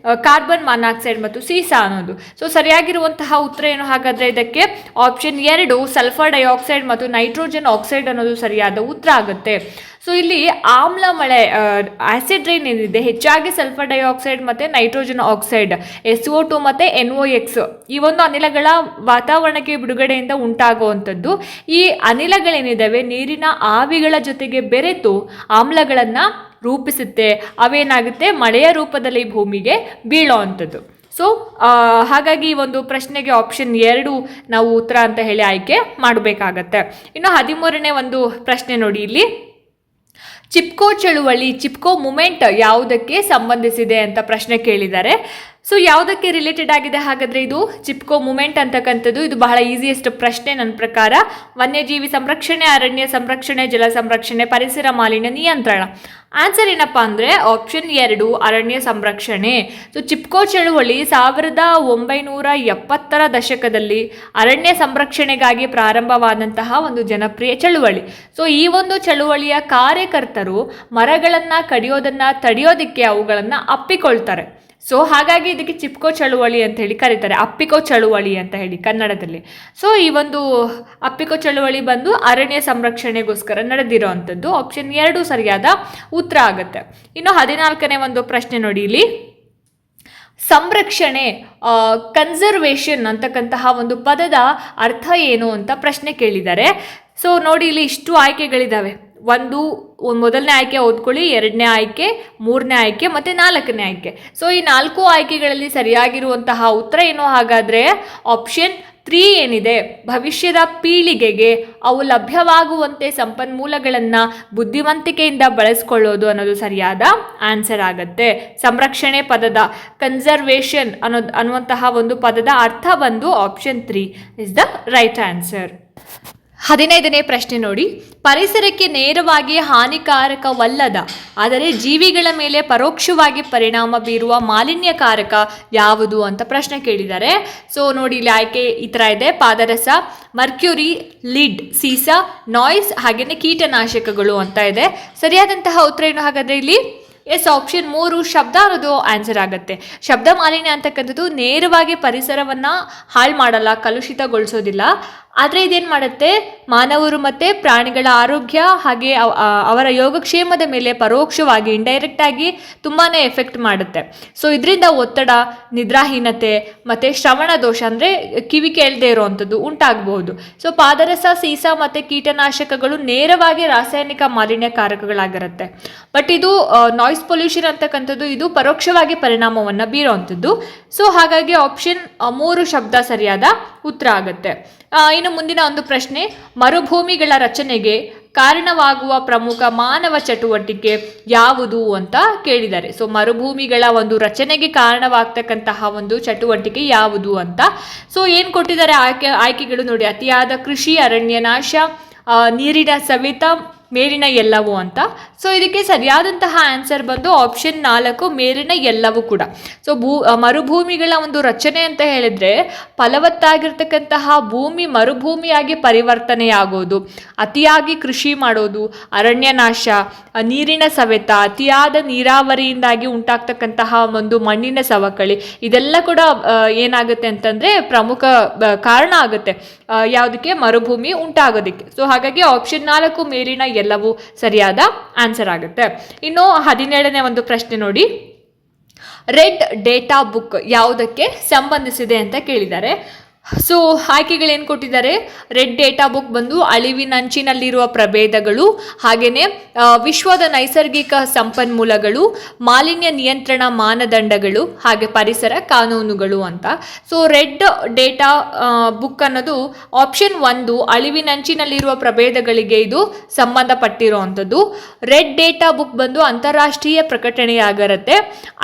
ಕಾರ್ಬನ್ ಮಾನಾಕ್ಸೈಡ್ ಮತ್ತು ಸೀಸಾ ಅನ್ನೋದು. ಸೊ ಸರಿಯಾಗಿರುವಂತಹ ಉತ್ತರ ಏನು ಹಾಗಾದ್ರೆ ಇದಕ್ಕೆ ಆಪ್ಷನ್ 2 ಸಲ್ಫರ್ ಡೈಆಕ್ಸೈಡ್ ಮತ್ತು ನೈಟ್ರೋಜನ್ ಆಕ್ಸೈಡ್ ಅನ್ನೋದು ಸರಿಯಾದ ಉತ್ತರ ಆಗುತ್ತೆ. ಸೊ ಇಲ್ಲಿ ಆಮ್ಲ ಮಳೆ ಆಸಿಡ್ ರೈನ್ ಏನಿದೆ ಹೆಚ್ಚಾಗಿ ಸಲ್ಫರ್ ಡೈಆಕ್ಸೈಡ್ ಮತ್ತು ನೈಟ್ರೋಜನ್ ಆಕ್ಸೈಡ್ SO2 ಮತ್ತು NOx ಈ ಒಂದು ಅನಿಲಗಳ ವಾತಾವರಣಕ್ಕೆ ಬಿಡುಗಡೆಯಿಂದ ಉಂಟಾಗುವಂಥದ್ದು. ಈ ಅನಿಲಗಳೇನಿದ್ದಾವೆ ನೀರಿನ ಆವಿಗಳ ಜೊತೆಗೆ ಬೆರೆತು ಆಮ್ಲಗಳನ್ನು ರೂಪಿಸುತ್ತೆ. ಅವೇನಾಗುತ್ತೆ ಮಳೆಯ ರೂಪದಲ್ಲಿ ಭೂಮಿಗೆ ಬೀಳೋ ಅಂಥದ್ದು. ಸೊ ಹಾಗಾಗಿ ಈ ಒಂದು ಪ್ರಶ್ನೆಗೆ ಆಪ್ಷನ್ 2 ನಾವು ಉತ್ತರ ಅಂತ ಹೇಳಿ ಆಯ್ಕೆ ಮಾಡಬೇಕಾಗತ್ತೆ. ಇನ್ನು 13ನೇ ಒಂದು ಪ್ರಶ್ನೆ ನೋಡಿ ಇಲ್ಲಿ ಚಿಪ್ಕೋ ಚಳುವಳಿ ಚಿಪ್ಕೋ ಮೂಮೆಂಟ್ ಯಾವುದಕ್ಕೆ ಸಂಬಂಧಿಸಿದೆ ಅಂತ ಪ್ರಶ್ನೆ ಕೇಳಿದ್ದಾರೆ. ಸೊ ಯಾವುದಕ್ಕೆ ರಿಲೇಟೆಡ್ ಆಗಿದೆ ಹಾಗಾದರೆ ಇದು ಚಿಪ್ಕೋ ಮೂಮೆಂಟ್ ಅಂತಕ್ಕಂಥದ್ದು? ಇದು ಬಹಳ ಈಸಿಯೆಸ್ಟ್ ಪ್ರಶ್ನೆ ನನ್ನ ಪ್ರಕಾರ. ವನ್ಯಜೀವಿ ಸಂರಕ್ಷಣೆ, ಅರಣ್ಯ ಸಂರಕ್ಷಣೆ, ಜಲ ಸಂರಕ್ಷಣೆ, ಪರಿಸರ ಮಾಲಿನ್ಯ ನಿಯಂತ್ರಣ. ಆನ್ಸರ್ ಏನಪ್ಪ ಅಂದರೆ ಆಪ್ಷನ್ 2 ಅರಣ್ಯ ಸಂರಕ್ಷಣೆ. ಸೊ ಚಿಪ್ಕೋ ಚಳುವಳಿ 1970ರ ದಶಕದಲ್ಲಿ ಅರಣ್ಯ ಸಂರಕ್ಷಣೆಗಾಗಿ ಪ್ರಾರಂಭವಾದಂತಹ ಒಂದು ಜನಪ್ರಿಯ ಚಳುವಳಿ. ಸೊ ಈ ಒಂದು ಚಳುವಳಿಯ ಕಾರ್ಯಕರ್ತರು ಮರಗಳನ್ನು ಕಡಿಯೋದನ್ನು ತಡೆಯೋದಕ್ಕೆ ಅವುಗಳನ್ನು ಅಪ್ಪಿಕೊಳ್ತಾರೆ. ಸೊ ಹಾಗಾಗಿ ಇದಕ್ಕೆ ಚಿಪ್ಕೋ ಚಳುವಳಿ ಅಂತ ಹೇಳಿ ಕರೀತಾರೆ, ಅಪ್ಪಿಕೋ ಚಳುವಳಿ ಅಂತ ಹೇಳಿ ಕನ್ನಡದಲ್ಲಿ. ಸೊ ಈ ಒಂದು ಅಪ್ಪಿಕೋ ಚಳುವಳಿ ಬಂದು ಅರಣ್ಯ ಸಂರಕ್ಷಣೆಗೋಸ್ಕರ ನಡೆದಿರೋ ಅಂಥದ್ದು. ಆಪ್ಷನ್ 2 ಸರಿಯಾದ ಉತ್ತರ ಆಗುತ್ತೆ. ಇನ್ನು 14ನೇ ಒಂದು ಪ್ರಶ್ನೆ ನೋಡಿ ಇಲ್ಲಿ ಸಂರಕ್ಷಣೆ ಕನ್ಸರ್ವೇಷನ್ ಅಂತಕ್ಕಂತಹ ಒಂದು ಪದದ ಅರ್ಥ ಏನು ಅಂತ ಪ್ರಶ್ನೆ ಕೇಳಿದ್ದಾರೆ. ಸೊ ನೋಡಿ ಇಲ್ಲಿ ಇಷ್ಟು ಆಯ್ಕೆಗಳಿದ್ದಾವೆ. ಮೊದಲನೇ ಆಯ್ಕೆ ಓದ್ಕೊಳ್ಳಿ, 2ನೇ ಆಯ್ಕೆ, 3ನೇ ಆಯ್ಕೆ ಮತ್ತು 4ನೇ ಆಯ್ಕೆ. ಸೊ ಈ 4 ಆಯ್ಕೆಗಳಲ್ಲಿ ಸರಿಯಾಗಿರುವಂತಹ ಉತ್ತರ ಏನು ಹಾಗಾದರೆ ಆಪ್ಷನ್ 3 ಏನಿದೆ, ಭವಿಷ್ಯದ ಪೀಳಿಗೆಗೆ ಅವು ಲಭ್ಯವಾಗುವಂತೆ ಸಂಪನ್ಮೂಲಗಳನ್ನು ಬುದ್ಧಿವಂತಿಕೆಯಿಂದ ಬಳಸ್ಕೊಳ್ಳೋದು ಅನ್ನೋದು ಸರಿಯಾದ ಆನ್ಸರ್ ಆಗುತ್ತೆ. ಸಂರಕ್ಷಣೆ ಪದದ ಕನ್ಸರ್ವೇಷನ್ ಅನ್ನುವಂತಹ ಒಂದು ಪದದ ಅರ್ಥ ಬಂದು option 3 is the right answer. 15ನೇ ಪ್ರಶ್ನೆ ನೋಡಿ ಪರಿಸರಕ್ಕೆ ನೇರವಾಗಿ ಹಾನಿಕಾರಕವಲ್ಲದ ಆದರೆ ಜೀವಿಗಳ ಮೇಲೆ ಪರೋಕ್ಷವಾಗಿ ಪರಿಣಾಮ ಬೀರುವ ಮಾಲಿನ್ಯಕಾರಕ ಯಾವುದು ಅಂತ ಪ್ರಶ್ನೆ ಕೇಳಿದ್ದಾರೆ. ಸೊ ನೋಡಿ ಇಲ್ಲಿ ಆಯ್ಕೆ ಈ ಥರ ಇದೆ: ಪಾದರಸ, ಮರ್ಕ್ಯುರಿ, ಲಿಡ್, ಸೀಸಾ, ನಾಯ್ಸ್ ಹಾಗೆಯೇ ಕೀಟನಾಶಕಗಳು ಅಂತ ಇದೆ. ಸರಿಯಾದಂತಹ ಉತ್ತರ ಏನು ಹಾಗಾದರೆ ಇಲ್ಲಿ ಆಪ್ಷನ್ 3 ಶಬ್ದ ಅನ್ನೋದು ಆನ್ಸರ್ ಆಗುತ್ತೆ. ಶಬ್ದ ಮಾಲಿನ್ಯ ಅಂತಕ್ಕಂಥದ್ದು ನೇರವಾಗಿ ಪರಿಸರವನ್ನು ಹಾಳು ಮಾಡಲ್ಲ, ಕಲುಷಿತಗೊಳಿಸೋದಿಲ್ಲ. ಆದರೆ ಇದೇನು ಮಾಡುತ್ತೆ, ಮಾನವರು ಮತ್ತು ಪ್ರಾಣಿಗಳ ಆರೋಗ್ಯ ಹಾಗೆ ಅವರ ಯೋಗಕ್ಷೇಮದ ಮೇಲೆ ಪರೋಕ್ಷವಾಗಿ ಇಂಡೈರೆಕ್ಟಾಗಿ ತುಂಬಾ ಎಫೆಕ್ಟ್ ಮಾಡುತ್ತೆ. ಸೊ ಇದರಿಂದ ಒತ್ತಡ, ನಿದ್ರಾಹೀನತೆ ಮತ್ತು ಶ್ರವಣ ದೋಷ ಅಂದರೆ ಕಿವಿ ಕೇಳದೇ ಇರೋವಂಥದ್ದು ಉಂಟಾಗಬಹುದು. ಸೊ ಪಾದರಸ, ಸೀಸಾ ಮತ್ತು ಕೀಟನಾಶಕಗಳು ನೇರವಾಗಿ ರಾಸಾಯನಿಕ ಮಾಲಿನ್ಯಕಾರಕಗಳಾಗಿರುತ್ತೆ. ಬಟ್ ಇದು ನಾಯ್ಸ್ ಪೊಲ್ಯೂಷನ್ ಅಂತಕ್ಕಂಥದ್ದು ಇದು ಪರೋಕ್ಷವಾಗಿ ಪರಿಣಾಮವನ್ನು ಬೀರೋವಂಥದ್ದು. ಸೊ ಹಾಗಾಗಿ ಆಪ್ಷನ್ 3 ಶಬ್ದ ಸರಿಯಾದ ಉತ್ತರ ಆಗುತ್ತೆ. ಇನ್ನು ಮುಂದಿನ ಒಂದು ಪ್ರಶ್ನೆ, ಮರುಭೂಮಿಗಳ ರಚನೆಗೆ ಕಾರಣವಾಗುವ ಪ್ರಮುಖ ಮಾನವ ಚಟುವಟಿಕೆ ಯಾವುದು ಅಂತ ಕೇಳಿದ್ದಾರೆ. ಸೊ ಮರುಭೂಮಿಗಳ ಒಂದು ರಚನೆಗೆ ಕಾರಣವಾಗ್ತಕ್ಕಂತಹ ಒಂದು ಚಟುವಟಿಕೆ ಯಾವುದು ಅಂತ. ಸೊ ಏನು ಕೊಟ್ಟಿದ್ದಾರೆ ಆಯ್ಕೆಗಳು ನೋಡಿ: ಅತಿಯಾದ ಕೃಷಿ, ಅರಣ್ಯ ನಾಶ, ನೀರಿನ ಸವೆತ, ಮೇಲಿನ ಎಲ್ಲವೂ ಅಂತ. ಸೊ ಇದಕ್ಕೆ ಸರಿಯಾದಂತಹ ಆನ್ಸರ್ ಬಂದು ಆಪ್ಷನ್ 4 ಮೇಲಿನ ಎಲ್ಲವೂ ಕೂಡ. ಸೊ ಮರುಭೂಮಿಗಳ ಒಂದು ರಚನೆ ಅಂತ ಹೇಳಿದ್ರೆ ಫಲವತ್ತಾಗಿರ್ತಕ್ಕಂತಹ ಭೂಮಿ ಮರುಭೂಮಿಯಾಗಿ ಪರಿವರ್ತನೆಯಾಗೋದು, ಅತಿಯಾಗಿ ಕೃಷಿ ಮಾಡೋದು, ಅರಣ್ಯ ನಾಶ, ನೀರಿನ ಸವೆತ, ಅತಿಯಾದ ನೀರಾವರಿಯಿಂದಾಗಿ ಉಂಟಾಗ್ತಕ್ಕಂತಹ ಒಂದು ಮಣ್ಣಿನ ಸವಕಳಿ, ಇದೆಲ್ಲ ಕೂಡ ಏನಾಗುತ್ತೆ ಅಂತಂದರೆ ಪ್ರಮುಖ ಕಾರಣ ಆಗುತ್ತೆ ಯಾವುದಕ್ಕೆ, ಮರುಭೂಮಿ ಉಂಟಾಗೋದಕ್ಕೆ. ಸೊ ಹಾಗಾಗಿ ಆಪ್ಷನ್ 4 ಮೇಲಿನ ಎಲ್ಲವೂ ಸರಿಯಾದ ಆನ್ಸರ್ ಆಗುತ್ತೆ. ಇನ್ನು 17ನೇ ಒಂದು ಪ್ರಶ್ನೆ ನೋಡಿ, ರೆಡ್ ಡೇಟಾ ಬುಕ್ ಯಾವುದಕ್ಕೆ ಸಂಬಂಧಿಸಿದೆ ಅಂತ ಕೇಳಿದ್ದಾರೆ. ಸೊ ಆಯ್ಕೆಗಳೇನು ಕೊಟ್ಟಿದ್ದಾರೆ: ರೆಡ್ ಡೇಟಾ ಬುಕ್ ಬಂದು ಅಳಿವಿನಂಚಿನಲ್ಲಿರುವ ಪ್ರಭೇದಗಳು, ಹಾಗೆಯೇ ವಿಶ್ವದ ನೈಸರ್ಗಿಕ ಸಂಪನ್ಮೂಲಗಳು, ಮಾಲಿನ್ಯ ನಿಯಂತ್ರಣ ಮಾನದಂಡಗಳು, ಹಾಗೆ ಪರಿಸರ ಕಾನೂನುಗಳು ಅಂತ. ಸೊ ರೆಡ್ ಡೇಟಾ ಬುಕ್ ಅನ್ನೋದು ಆಪ್ಷನ್ 1 ಅಳಿವಿನಂಚಿನಲ್ಲಿರುವ ಪ್ರಭೇದಗಳಿಗೆ ಇದು ಸಂಬಂಧಪಟ್ಟಿರುವಂಥದ್ದು. ರೆಡ್ ಡೇಟಾ ಬುಕ್ ಬಂದು ಅಂತಾರಾಷ್ಟ್ರೀಯ ಪ್ರಕಟಣೆಯಾಗಿರುತ್ತೆ.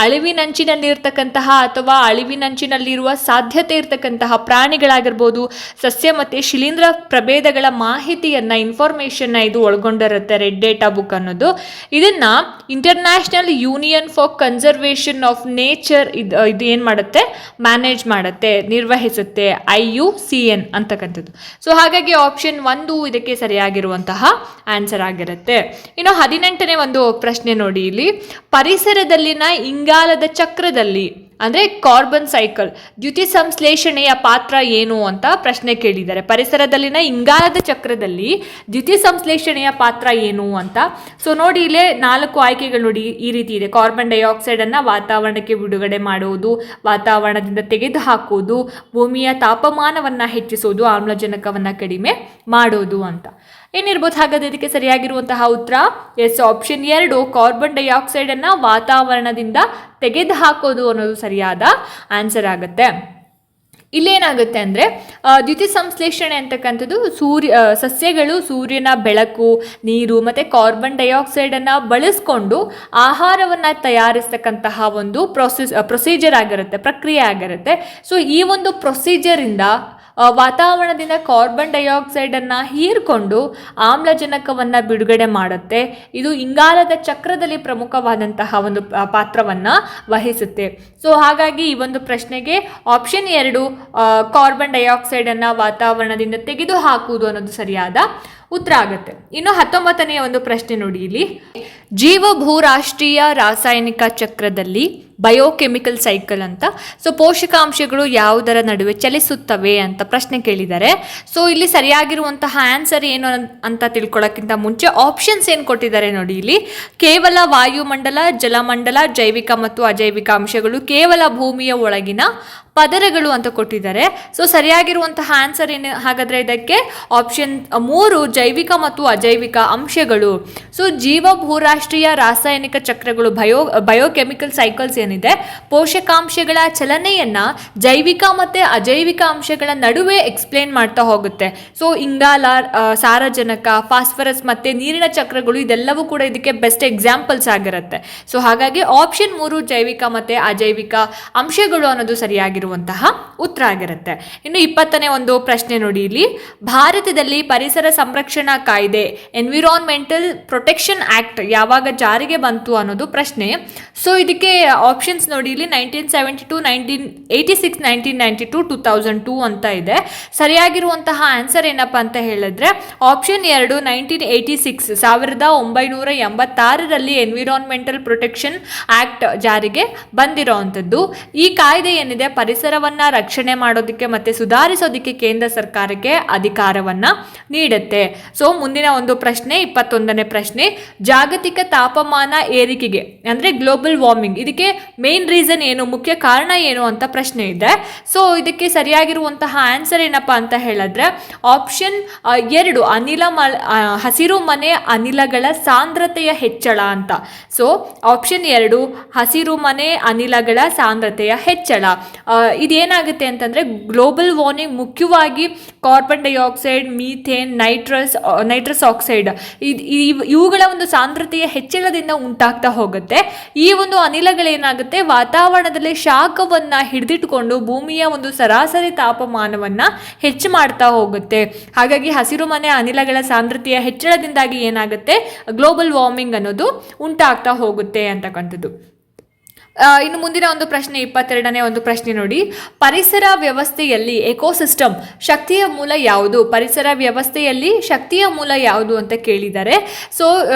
ಅಳಿವಿನಂಚಿನಲ್ಲಿರ್ತಕ್ಕಂತಹ ಅಥವಾ ಅಳಿವಿನಂಚಿನಲ್ಲಿರುವ ಸಾಧ್ಯತೆ ಇರ್ತಕ್ಕಂತಹ ಪ್ರಾಣಿ ಪ್ರಾಣಿಗಳಾಗಿರ್ಬೋದು, ಸಸ್ಯ ಮತ್ತು ಶಿಲೀಂಧ್ರ ಪ್ರಭೇದಗಳ ಮಾಹಿತಿಯನ್ನು ಇನ್ಫಾರ್ಮೇಷನ್ನ ಇದು ಒಳಗೊಂಡಿರುತ್ತೆ ರೆಡ್ ಡೇಟಾ ಬುಕ್ ಅನ್ನೋದು. ಇದನ್ನು international union for conservation of nature ಇದು ಏನು ಮಾಡುತ್ತೆ, ಮ್ಯಾನೇಜ್ ಮಾಡುತ್ತೆ, ನಿರ್ವಹಿಸುತ್ತೆ, IUCN ಅಂತಕ್ಕಂಥದ್ದು. ಸೊ ಹಾಗಾಗಿ ಆಪ್ಷನ್ 1 ಇದಕ್ಕೆ ಸರಿಯಾಗಿರುವಂತಹ ಆನ್ಸರ್ ಆಗಿರುತ್ತೆ. ಇನ್ನು 18ನೇ ಒಂದು ಪ್ರಶ್ನೆ ನೋಡಿ ಇಲ್ಲಿ, ಪರಿಸರದಲ್ಲಿನ ಇಂಗಾಲದ ಚಕ್ರದಲ್ಲಿ ಅಂದರೆ ಕಾರ್ಬನ್ ಸೈಕಲ್ ದ್ಯುತಿ ಸಂಶ್ಲೇಷಣೆಯ ಪಾತ್ರ ಏನು ಅಂತ ಪ್ರಶ್ನೆ ಕೇಳಿದ್ದಾರೆ. ಪರಿಸರದಲ್ಲಿನ ಇಂಗಾಲದ ಚಕ್ರದಲ್ಲಿ ದ್ಯುತಿ ಸಂಶ್ಲೇಷಣೆಯ ಪಾತ್ರ ಏನು ಅಂತ. ಸೊ ನೋಡಿ ಇಲ್ಲೇ 4 ಆಯ್ಕೆಗಳು ನೋಡಿ ಈ ರೀತಿ ಇದೆ. ಕಾರ್ಬನ್ ಡೈಆಕ್ಸೈಡನ್ನು ವಾತಾವರಣಕ್ಕೆ ಬಿಡುಗಡೆ ಮಾಡುವುದು, ವಾತಾವರಣದಿಂದ ತೆಗೆದು ಹಾಕುವುದು, ಭೂಮಿಯ ತಾಪಮಾನವನ್ನು ಹೆಚ್ಚಿಸುವುದು, ಆಮ್ಲಜನಕವನ್ನು ಕಡಿಮೆ ಮಾಡೋದು ಅಂತ. ಏನಿರ್ಬೋದು ಹಾಗಾದ್ರೆ ಇದಕ್ಕೆ ಸರಿಯಾಗಿರುವಂತಹ ಉತ್ತರ ಎಸ್, ಆಪ್ಷನ್ 2 ಕಾರ್ಬನ್ ಡೈಆಕ್ಸೈಡನ್ನು ವಾತಾವರಣದಿಂದ ತೆಗೆದು ಹಾಕೋದು ಅನ್ನೋದು ಸರಿಯಾದ ಆನ್ಸರ್ ಆಗುತ್ತೆ. ಇಲ್ಲೇನಾಗುತ್ತೆ ಅಂದರೆ ದ್ಯುತಿ ಸಂಶ್ಲೇಷಣೆ ಅಂತಕ್ಕಂಥದ್ದು ಸಸ್ಯಗಳು ಸೂರ್ಯನ ಬೆಳಕು, ನೀರು ಮತ್ತು ಕಾರ್ಬನ್ ಡೈಆಕ್ಸೈಡನ್ನು ಬಳಸ್ಕೊಂಡು ಆಹಾರವನ್ನು ತಯಾರಿಸ್ತಕ್ಕಂತಹ ಒಂದು ಪ್ರೊಸೀಜರ್ ಆಗಿರುತ್ತೆ, ಪ್ರಕ್ರಿಯೆ ಆಗಿರುತ್ತೆ. ಸೊ ಈ ಒಂದು ಪ್ರೊಸೀಜರಿಂದ ವಾತಾವರಣದಿಂದ ಕಾರ್ಬನ್ ಡೈಆಕ್ಸೈಡನ್ನು ಹೀರ್ಕೊಂಡು ಆಮ್ಲಜನಕವನ್ನು ಬಿಡುಗಡೆ ಮಾಡುತ್ತೆ. ಇದು ಇಂಗಾಲದ ಚಕ್ರದಲ್ಲಿ ಪ್ರಮುಖವಾದಂತಹ ಒಂದು ಪಾತ್ರವನ್ನು ವಹಿಸುತ್ತೆ. ಸೊ ಹಾಗಾಗಿ ಈ ಒಂದು ಪ್ರಶ್ನೆಗೆ ಆಪ್ಷನ್ 2 ಕಾರ್ಬನ್ ಡೈಆಕ್ಸೈಡನ್ನು ವಾತಾವರಣದಿಂದ ತೆಗೆದು ಹಾಕುವುದು ಅನ್ನೋದು ಸರಿಯಾದ ಉತ್ತರ ಆಗುತ್ತೆ. ಇನ್ನು 19ನೇ ಒಂದು ಪ್ರಶ್ನೆ ನೋಡಿ ಇಲ್ಲಿ, ಜೀವಭೂರಾಷ್ಟ್ರೀಯ ರಾಸಾಯನಿಕ ಚಕ್ರದಲ್ಲಿ ಬಯೋಕೆಮಿಕಲ್ ಸೈಕಲ್ ಅಂತ. ಸೊ ಪೋಷಕಾಂಶಗಳು ಯಾವುದರ ನಡುವೆ ಚಲಿಸುತ್ತವೆ ಅಂತ ಪ್ರಶ್ನೆ ಕೇಳಿದ್ದಾರೆ. ಸೊ ಇಲ್ಲಿ ಸರಿಯಾಗಿರುವಂತಹ ಆನ್ಸರ್ ಏನು ಅಂತ ತಿಳ್ಕೊಳ್ಳೋಕ್ಕಿಂತ ಮುಂಚೆ ಆಪ್ಷನ್ಸ್ ಏನು ಕೊಟ್ಟಿದ್ದಾರೆ ನೋಡಿ ಇಲ್ಲಿ. ಕೇವಲ ವಾಯುಮಂಡಲ, ಜಲಮಂಡಲ, ಜೈವಿಕ ಮತ್ತು ಅಜೈವಿಕ ಅಂಶಗಳು, ಕೇವಲ ಭೂಮಿಯ ಒಳಗಿನ ಪದರಗಳು ಅಂತ ಕೊಟ್ಟಿದ್ದಾರೆ. ಸೊ ಸರಿಯಾಗಿರುವಂತಹ ಆನ್ಸರ್ ಏನು ಹಾಗಾದರೆ ಇದಕ್ಕೆ ಆಪ್ಷನ್ 3 ಜೈವಿಕ ಮತ್ತು ಅಜೈವಿಕ ಅಂಶಗಳು. ಸೊ ಜೀವಭೂರಾಷ್ಟ್ರೀಯ ರಾಸಾಯನಿಕ ಚಕ್ರಗಳು ಬಯೋಕೆಮಿಕಲ್ ಸೈಕಲ್ಸ್ ಏನಿದೆ, ಪೋಷಕಾಂಶಗಳ ಚಲನೆಯನ್ನು ಜೈವಿಕ ಮತ್ತು ಅಜೈವಿಕ ಅಂಶಗಳ ನಡುವೆ ಎಕ್ಸ್ಪ್ಲೇನ್ ಮಾಡ್ತಾ ಹೋಗುತ್ತೆ. ಸೊ ಇಂಗಾಲ, ಸಾರಜನಕ, ಫಾಸ್ಫರಸ್ ಮತ್ತು ನೀರಿನ ಚಕ್ರಗಳು ಇದೆಲ್ಲವೂ ಕೂಡ ಇದಕ್ಕೆ ಬೆಸ್ಟ್ ಎಕ್ಸಾಂಪಲ್ಸ್ ಆಗಿರುತ್ತೆ. ಸೊ ಹಾಗಾಗಿ ಆಪ್ಷನ್ 3 ಜೈವಿಕ ಮತ್ತು ಅಜೈವಿಕ ಅಂಶಗಳು ಅನ್ನೋದು ಸರಿಯಾಗಿರುವಂತಹ ಉತ್ತರ ಆಗಿರುತ್ತೆ. ಇನ್ನು 20ನೇ ಒಂದು ಪ್ರಶ್ನೆ ನೋಡಿ ಇಲ್ಲಿ, ಭಾರತದಲ್ಲಿ ಪರಿಸರ ಸಂರಕ್ಷಣಾ ಕಾಯ್ದೆ ಎನ್ವಿರಾನ್ಮೆಂಟಲ್ ಪ್ರೊಟೆಕ್ಷನ್ ಆಕ್ಟ್ ಯಾವಾಗ ಜಾರಿಗೆ ಬಂತು ಅನ್ನೋದು ಪ್ರಶ್ನೆ. ಸೊ ಇದಕ್ಕೆ ಆಪ್ಷನ್ಸ್ ನೋಡಿ ಇಲ್ಲಿ 1972, 1986, 1992, 2002 ಅಂತ ಇದೆ. ಸರಿಯಾಗಿರುವಂತಹ ಆನ್ಸರ್ ಏನಪ್ಪ ಅಂತ ಹೇಳಿದ್ರೆ ಆಪ್ಷನ್ 2 1986 1986ರಲ್ಲಿ ಎನ್ವಿರಾನ್ಮೆಂಟಲ್ ಪ್ರೊಟೆಕ್ಷನ್ ಆಕ್ಟ್ ಜಾರಿಗೆ ಬಂದಿರೋವಂಥದ್ದು. ಈ ಕಾಯ್ದೆ ಏನಿದೆ ಪರಿಸರವನ್ನು ರಕ್ಷಣೆ ಮಾಡೋದಕ್ಕೆ ಮತ್ತು ಸುಧಾರಿಸೋದಕ್ಕೆ ಕೇಂದ್ರ ಸರ್ಕಾರಕ್ಕೆ ಅಧಿಕಾರವನ್ನು ನೀಡುತ್ತೆ. ಸೊ ಮುಂದಿನ ಒಂದು ಪ್ರಶ್ನೆ 21ನೇ ಪ್ರಶ್ನೆ, ಜಾಗತಿಕ ತಾಪಮಾನ ಏರಿಕೆಗೆ ಅಂದರೆ ಗ್ಲೋಬಲ್ ವಾರ್ಮಿಂಗ್ ಇದಕ್ಕೆ ಮೇನ್ ರೀಸನ್ ಏನು, ಮುಖ್ಯ ಕಾರಣ ಏನು ಅಂತ ಪ್ರಶ್ನೆ ಇದೆ. ಸೊ ಇದಕ್ಕೆ ಸರಿಯಾಗಿರುವಂತಹ ಆನ್ಸರ್ ಏನಪ್ಪಾ ಅಂತ ಹೇಳಿದ್ರೆ ಆಪ್ಷನ್ 2 ಹಸಿರು ಮನೆ ಅನಿಲಗಳ ಸಾಂದ್ರತೆಯ ಹೆಚ್ಚಳ ಅಂತ. ಸೊ ಆಪ್ಷನ್ 2 ಹಸಿರು ಮನೆ ಅನಿಲಗಳ ಸಾಂದ್ರತೆಯ ಹೆಚ್ಚಳ. ಇದೇನಾಗುತ್ತೆ ಅಂತಂದರೆ ಗ್ಲೋಬಲ್ ವಾರ್ಮಿಂಗ್ ಮುಖ್ಯವಾಗಿ carbon dioxide, methane, nitrous oxide ಇವುಗಳ ಒಂದು ಸಾಂದ್ರತೆಯ ಹೆಚ್ಚಳದಿಂದ ಉಂಟಾಗ್ತಾ ಹೋಗುತ್ತೆ. ಈ ಒಂದು ಅನಿಲಗಳೇನಾಗುತ್ತೆ ವಾತಾವರಣದಲ್ಲಿ ಶಾಖವನ್ನು ಹಿಡಿದಿಟ್ಟುಕೊಂಡು ಭೂಮಿಯ ಒಂದು ಸರಾಸರಿ ತಾಪಮಾನವನ್ನು ಹೆಚ್ಚು ಮಾಡ್ತಾ ಹೋಗುತ್ತೆ. ಹಾಗಾಗಿ ಹಸಿರು ಮನೆ ಅನಿಲಗಳ ಸಾಂದ್ರತೆಯ ಹೆಚ್ಚಳದಿಂದಾಗಿ ಏನಾಗುತ್ತೆ ಗ್ಲೋಬಲ್ ವಾರ್ಮಿಂಗ್ ಅನ್ನೋದು ಉಂಟಾಗ್ತಾ ಹೋಗುತ್ತೆ ಅಂತಕ್ಕಂಥದ್ದು. ಇನ್ನು ಮುಂದಿನ ಒಂದು ಪ್ರಶ್ನೆ 22ನೇ ಒಂದು ಪ್ರಶ್ನೆ ನೋಡಿ, ಪರಿಸರ ವ್ಯವಸ್ಥೆಯಲ್ಲಿ ಎಕೋಸಿಸ್ಟಮ್ ಶಕ್ತಿಯ ಮೂಲ ಯಾವುದು, ಪರಿಸರ ವ್ಯವಸ್ಥೆಯಲ್ಲಿ ಶಕ್ತಿಯ ಮೂಲ ಯಾವುದು ಅಂತ ಕೇಳಿದ್ದಾರೆ. ಸೊ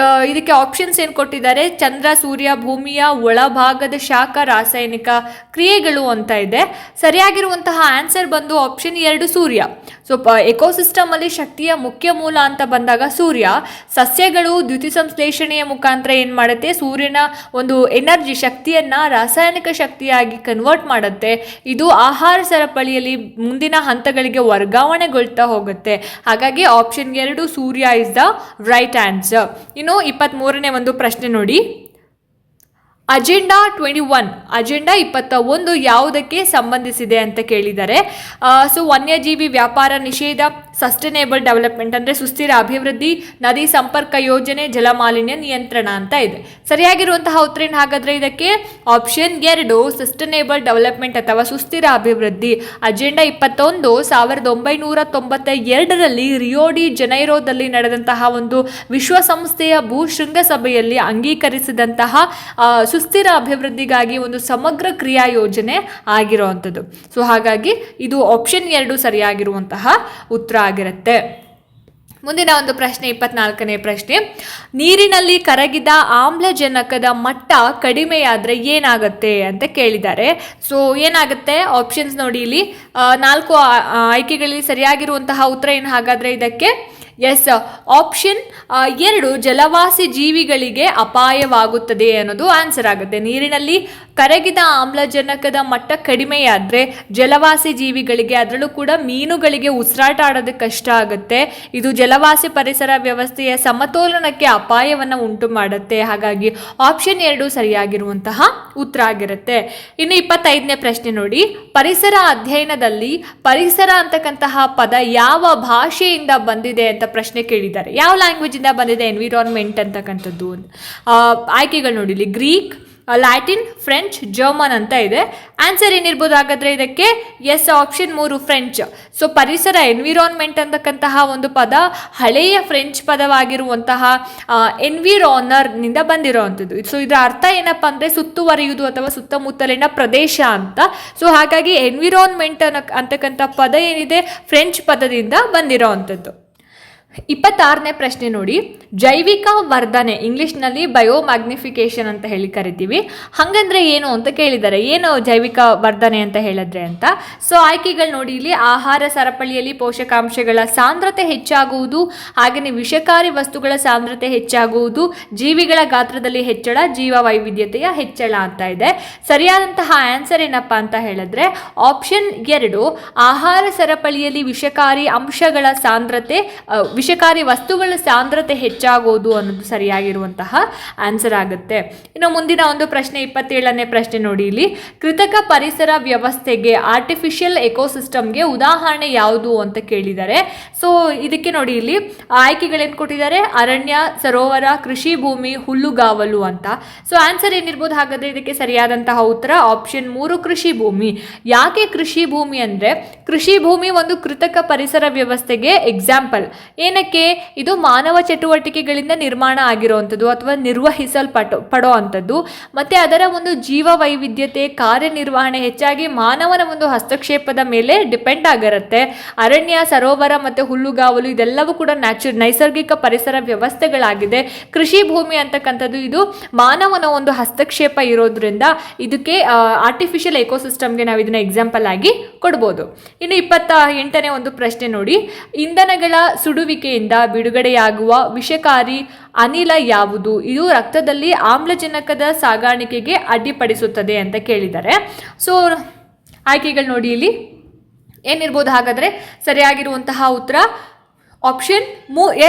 ಇದಕ್ಕೆ ಆಪ್ಷನ್ಸ್ ಏನು ಕೊಟ್ಟಿದ್ದಾರೆ, ಚಂದ್ರ, ಸೂರ್ಯ, ಭೂಮಿಯ ಒಳಭಾಗದ ಶಾಖ, ರಾಸಾಯನಿಕ ಕ್ರಿಯೆಗಳು ಅಂತ ಇದೆ. ಸರಿಯಾಗಿರುವಂತಹ ಆನ್ಸರ್ ಬಂದು ಆಪ್ಷನ್ 2 ಸೂರ್ಯ. ಸೊ ಎಕೋಸಿಸ್ಟಮ್ ಅಲ್ಲಿ ಶಕ್ತಿಯ ಮುಖ್ಯ ಮೂಲ ಅಂತ ಬಂದಾಗ ಸೂರ್ಯ. ಸಸ್ಯಗಳು ದ್ಯುತಿ ಸಂಶ್ಲೇಷಣೆಯ ಮುಖಾಂತರ ಏನು ಮಾಡುತ್ತೆ, ಸೂರ್ಯನ ಒಂದು ಎನರ್ಜಿ ಶಕ್ತಿಯನ್ನು ರಾಸಾಯನಿಕ ಶಕ್ತಿಯಾಗಿ ಕನ್ವರ್ಟ್ ಮಾಡುತ್ತೆ. ಇದು ಆಹಾರ ಸರಪಳಿಯಲ್ಲಿ ಮುಂದಿನ ಹಂತಗಳಿಗೆ ವರ್ಗಾವಣೆಗೊಳ್ತಾ ಹೋಗುತ್ತೆ. ಹಾಗಾಗಿ option 2 Surya is the right answer. ಇನ್ನು 23ನೇ ಒಂದು ಪ್ರಶ್ನೆ ನೋಡಿ, ಅಜೆಂಡಾ 21 ಯಾವುದಕ್ಕೆ ಸಂಬಂಧಿಸಿದೆ ಅಂತ ಕೇಳಿದ್ದಾರೆ. ಸೊ ವನ್ಯಜೀವಿ ವ್ಯಾಪಾರ ನಿಷೇಧ, ಸಸ್ಟೈನೇಬಲ್ ಡೆವಲಪ್ಮೆಂಟ್ ಅಂದರೆ ಸುಸ್ಥಿರ ಅಭಿವೃದ್ಧಿ, ನದಿ ಸಂಪರ್ಕ ಯೋಜನೆ, ಜಲಮಾಲಿನ್ಯ ನಿಯಂತ್ರಣ ಅಂತ ಇದೆ. ಸರಿಯಾಗಿರುವಂತಹ ಉತ್ತರ ಏನು ಹಾಗಾದರೆ ಇದಕ್ಕೆ? ಆಪ್ಷನ್ 2 ಸಸ್ಟೈನೇಬಲ್ ಡೆವಲಪ್ಮೆಂಟ್ ಅಥವಾ ಸುಸ್ಥಿರ ಅಭಿವೃದ್ಧಿ. ಅಜೆಂಡಾ 21 1992ರಲ್ಲಿ ರಿಯೋ ಡಿ ಜನೈರೋದಲ್ಲಿ ನಡೆದಂತಹ ಒಂದು ವಿಶ್ವಸಂಸ್ಥೆಯ ಭೂಶೃಂಗಸಭೆಯಲ್ಲಿ ಅಂಗೀಕರಿಸಿದಂತಹ ಸುಸ್ಥಿರ ಅಭಿವೃದ್ಧಿಗಾಗಿ ಒಂದು ಸಮಗ್ರ ಕ್ರಿಯಾ ಯೋಜನೆ ಆಗಿರುವಂಥದ್ದು. ಸೊ ಹಾಗಾಗಿ ಇದು ಆಪ್ಷನ್ 2 ಸರಿಯಾಗಿರುವಂತಹ ಉತ್ತರ ಆಗಿರುತ್ತೆ. ಮುಂದಿನ ಒಂದು ಪ್ರಶ್ನೆ 24ನೇ ಪ್ರಶ್ನೆ, ನೀರಿನಲ್ಲಿ ಕರಗಿದ ಆಮ್ಲಜನಕದ ಮಟ್ಟ ಕಡಿಮೆಯಾದರೆ ಏನಾಗುತ್ತೆ ಅಂತ ಕೇಳಿದ್ದಾರೆ. ಸೊ ಏನಾಗುತ್ತೆ ಆಪ್ಷನ್ಸ್ ನೋಡಿ, ಇಲ್ಲಿ 4 ಆಯ್ಕೆಗಳಲ್ಲಿ ಸರಿಯಾಗಿರುವಂತಹ ಉತ್ತರ ಏನು ಹಾಗಾದರೆ ಇದಕ್ಕೆ? ಎಸ್, ಆಪ್ಷನ್ 2 ಜಲವಾಸಿ ಜೀವಿಗಳಿಗೆ ಅಪಾಯವಾಗುತ್ತದೆ ಅನ್ನೋದು ಆನ್ಸರ್ ಆಗುತ್ತೆ. ನೀರಿನಲ್ಲಿ ಕರಗಿದ ಆಮ್ಲಜನಕದ ಮಟ್ಟ ಕಡಿಮೆಯಾದರೆ ಜಲವಾಸಿ ಜೀವಿಗಳಿಗೆ, ಅದರಲ್ಲೂ ಕೂಡ ಮೀನುಗಳಿಗೆ ಉಸಿರಾಟ ಆಡೋದಕ್ಕೆ ಕಷ್ಟ ಆಗುತ್ತೆ. ಇದು ಜಲವಾಸಿ ಪರಿಸರ ವ್ಯವಸ್ಥೆಯ ಸಮತೋಲನಕ್ಕೆ ಅಪಾಯವನ್ನು ಉಂಟು ಮಾಡುತ್ತೆ. ಹಾಗಾಗಿ ಆಪ್ಷನ್ 2 ಸರಿಯಾಗಿರುವಂತಹ ಉತ್ತರ ಆಗಿರುತ್ತೆ. ಇನ್ನು 25ನೇ ಪ್ರಶ್ನೆ ನೋಡಿ, ಪರಿಸರ ಅಧ್ಯಯನದಲ್ಲಿ ಪರಿಸರ ಅಂತಕ್ಕಂತಹ ಪದ ಯಾವ ಭಾಷೆಯಿಂದ ಬಂದಿದೆ ಅಂತ ಪ್ರಶ್ನೆ ಕೇಳಿದ್ದಾರೆ. ಯಾವ ಲ್ಯಾಂಗ್ವೇಜ್ ಇಂದ ಬಂದಿದೆ ಎನ್ವಿರಾನ್ಮೆಂಟ್ ಅಂತಕ್ಕಂಥದ್ದು? ಆಯ್ಕೆಗಳು ನೋಡಿ, ಇಲ್ಲಿ ಗ್ರೀಕ್, ಲ್ಯಾಟಿನ್, ಫ್ರೆಂಚ್, ಜರ್ಮನ್ ಅಂತ ಇದೆ. ಆನ್ಸರ್ ಏನಿರ್ಬೋದು ಹಾಗಾದ್ರೆ ಇದಕ್ಕೆ? Yes, option 3 French. ಸೊ ಪರಿಸರ ಎನ್ವಿರಾನ್ಮೆಂಟ್ ಅಂತಕ್ಕಂತಹ ಒಂದು ಪದ ಹಳೆಯ ಫ್ರೆಂಚ್ ಪದವಾಗಿರುವಂತಹ ಎನ್ವಿರಾನರ್ ನಿಂದ ಬಂದಿರುವಂಥದ್ದು. ಸೊ ಇದರ ಅರ್ಥ ಏನಪ್ಪಾ ಅಂದ್ರೆ ಸುತ್ತುವರಿಯುವುದು ಅಥವಾ ಸುತ್ತಮುತ್ತಲಿನ ಪ್ರದೇಶ ಅಂತ. ಸೊ ಹಾಗಾಗಿ ಎನ್ವಿರಾನ್ಮೆಂಟ್ ಅಂತಕ್ಕಂಥ ಪದ ಏನಿದೆ ಫ್ರೆಂಚ್ ಪದದಿಂದ ಬಂದಿರೋವಂಥದ್ದು. 26ನೇ ಪ್ರಶ್ನೆ ನೋಡಿ, ಜೈವಿಕ ವರ್ಧನೆ ಇಂಗ್ಲಿಷ್ನಲ್ಲಿ ಬಯೋಮ್ಯಾಗ್ನಿಫಿಕೇಶನ್ ಅಂತ ಹೇಳಿ ಕರಿತೀವಿ. ಹಾಗಂದ್ರೆ ಏನು ಅಂತ ಕೇಳಿದ್ದಾರೆ. ಏನು ಜೈವಿಕ ವರ್ಧನೆ ಅಂತ ಹೇಳಿದ್ರೆ ಅಂತ. ಸೊ ಆಯ್ಕೆಗಳು ನೋಡಿ, ಇಲ್ಲಿ ಆಹಾರ ಸರಪಳಿಯಲ್ಲಿ ಪೋಷಕಾಂಶಗಳ ಸಾಂದ್ರತೆ ಹೆಚ್ಚಾಗುವುದು, ಹಾಗೆಯೇ ವಿಷಕಾರಿ ವಸ್ತುಗಳ ಸಾಂದ್ರತೆ ಹೆಚ್ಚಾಗುವುದು, ಜೀವಿಗಳ ಗಾತ್ರದಲ್ಲಿ ಹೆಚ್ಚಳ, ಜೀವ ವೈವಿಧ್ಯತೆಯ ಹೆಚ್ಚಳ ಅಂತ ಇದೆ. ಸರಿಯಾದಂತಹ ಆನ್ಸರ್ ಏನಪ್ಪಾ ಅಂತ ಹೇಳಿದ್ರೆ ಆಪ್ಷನ್ 2 ಆಹಾರ ಸರಪಳಿಯಲ್ಲಿ ವಿಷಕಾರಿ ಅಂಶಗಳ ಸಾಂದ್ರತೆ, ವಿಷಕಾರಿ ವಸ್ತುಗಳ ಸಾಂದ್ರತೆ ಹೆಚ್ಚಾಗೋದು ಅನ್ನೋದು ಸರಿಯಾಗಿರುವಂತಹ ಆನ್ಸರ್ ಆಗುತ್ತೆ. ಇನ್ನು ಮುಂದಿನ ಒಂದು ಪ್ರಶ್ನೆ 27ನೇ ಪ್ರಶ್ನೆ ನೋಡಿ, ಇಲ್ಲಿ ಕೃತಕ ಪರಿಸರ ವ್ಯವಸ್ಥೆಗೆ ಆರ್ಟಿಫಿಷಿಯಲ್ ಎಕೋಸಿಸ್ಟಮ್ಗೆ ಉದಾಹರಣೆ ಯಾವುದು ಅಂತ ಕೇಳಿದ್ದಾರೆ. ಸೊ ಇದಕ್ಕೆ ನೋಡಿ, ಇಲ್ಲಿ ಆಯ್ಕೆಗಳೇನು ಕೊಟ್ಟಿದ್ದಾರೆ? ಅರಣ್ಯ, ಸರೋವರ, ಕೃಷಿ ಭೂಮಿ, ಹುಲ್ಲುಗಾವಲು ಅಂತ. ಸೊ ಆನ್ಸರ್ ಏನಿರ್ಬೋದು ಹಾಗಾದ್ರೆ ಇದಕ್ಕೆ? ಸರಿಯಾದಂತಹ ಉತ್ತರ ಆಪ್ಷನ್ 3 ಕೃಷಿ ಭೂಮಿ. ಯಾಕೆ ಕೃಷಿ ಭೂಮಿ ಅಂದ್ರೆ ಕೃಷಿ ಭೂಮಿ ಒಂದು ಕೃತಕ ಪರಿಸರ ವ್ಯವಸ್ಥೆಗೆ ಎಕ್ಸಾಂಪಲ್. ಏನಕ್ಕೆ? ಇದು ಮಾನವ ಚಟುವಟಿಕೆಗಳಿಂದ ನಿರ್ಮಾಣ ಆಗಿರುವಂಥದ್ದು ಅಥವಾ ನಿರ್ವಹಿಸಲ್ಪಡೋ ಅಂಥದ್ದು. ಮತ್ತೆ ಅದರ ಒಂದು ಜೀವ ವೈವಿಧ್ಯತೆ, ಕಾರ್ಯನಿರ್ವಹಣೆ ಹೆಚ್ಚಾಗಿ ಮಾನವನ ಒಂದು ಹಸ್ತಕ್ಷೇಪದ ಮೇಲೆ ಡಿಪೆಂಡ್ ಆಗಿರುತ್ತೆ. ಅರಣ್ಯ, ಸರೋವರ ಮತ್ತು ಹುಲ್ಲುಗಾವಲು ಇದೆಲ್ಲವೂ ಕೂಡ ನೈಸರ್ಗಿಕ ಪರಿಸರ ವ್ಯವಸ್ಥೆಗಳಾಗಿದೆ. ಕೃಷಿ ಭೂಮಿ ಅಂತಕ್ಕಂಥದ್ದು ಇದು ಮಾನವನ ಒಂದು ಹಸ್ತಕ್ಷೇಪ ಇರೋದ್ರಿಂದ ಇದಕ್ಕೆ ಆರ್ಟಿಫಿಷಿಯಲ್ ಎಕೋಸಿಸ್ಟಮ್ಗೆ ನಾವು ಇದನ್ನ ಎಕ್ಸಾಂಪಲ್ ಆಗಿ ಕೊಡ್ಬೋದು. ಇನ್ನು 28ನೇ ಒಂದು ಪ್ರಶ್ನೆ ನೋಡಿ, ಇಂಧನಗಳ ಸುಡುವಿಕೆಯಿಂದ ಬಿಡುಗಡೆಯಾಗುವ ವಿಷಕಾರಿ ಅನಿಲ ಯಾವುದು? ಇದು ರಕ್ತದಲ್ಲಿ ಆಮ್ಲಜನಕದ ಸಾಗಾಣಿಕೆಗೆ ಅಡ್ಡಿಪಡಿಸುತ್ತದೆ ಅಂತ ಕೇಳಿದ್ದಾರೆ. ಸೊ ಆಯ್ಕೆಗಳು ನೋಡಿ, ಇಲ್ಲಿ ಏನಿರ್ಬೋದು ಹಾಗಾದ್ರೆ ಸರಿಯಾಗಿರುವಂತಹ ಉತ್ತರ ಆಪ್ಷನ್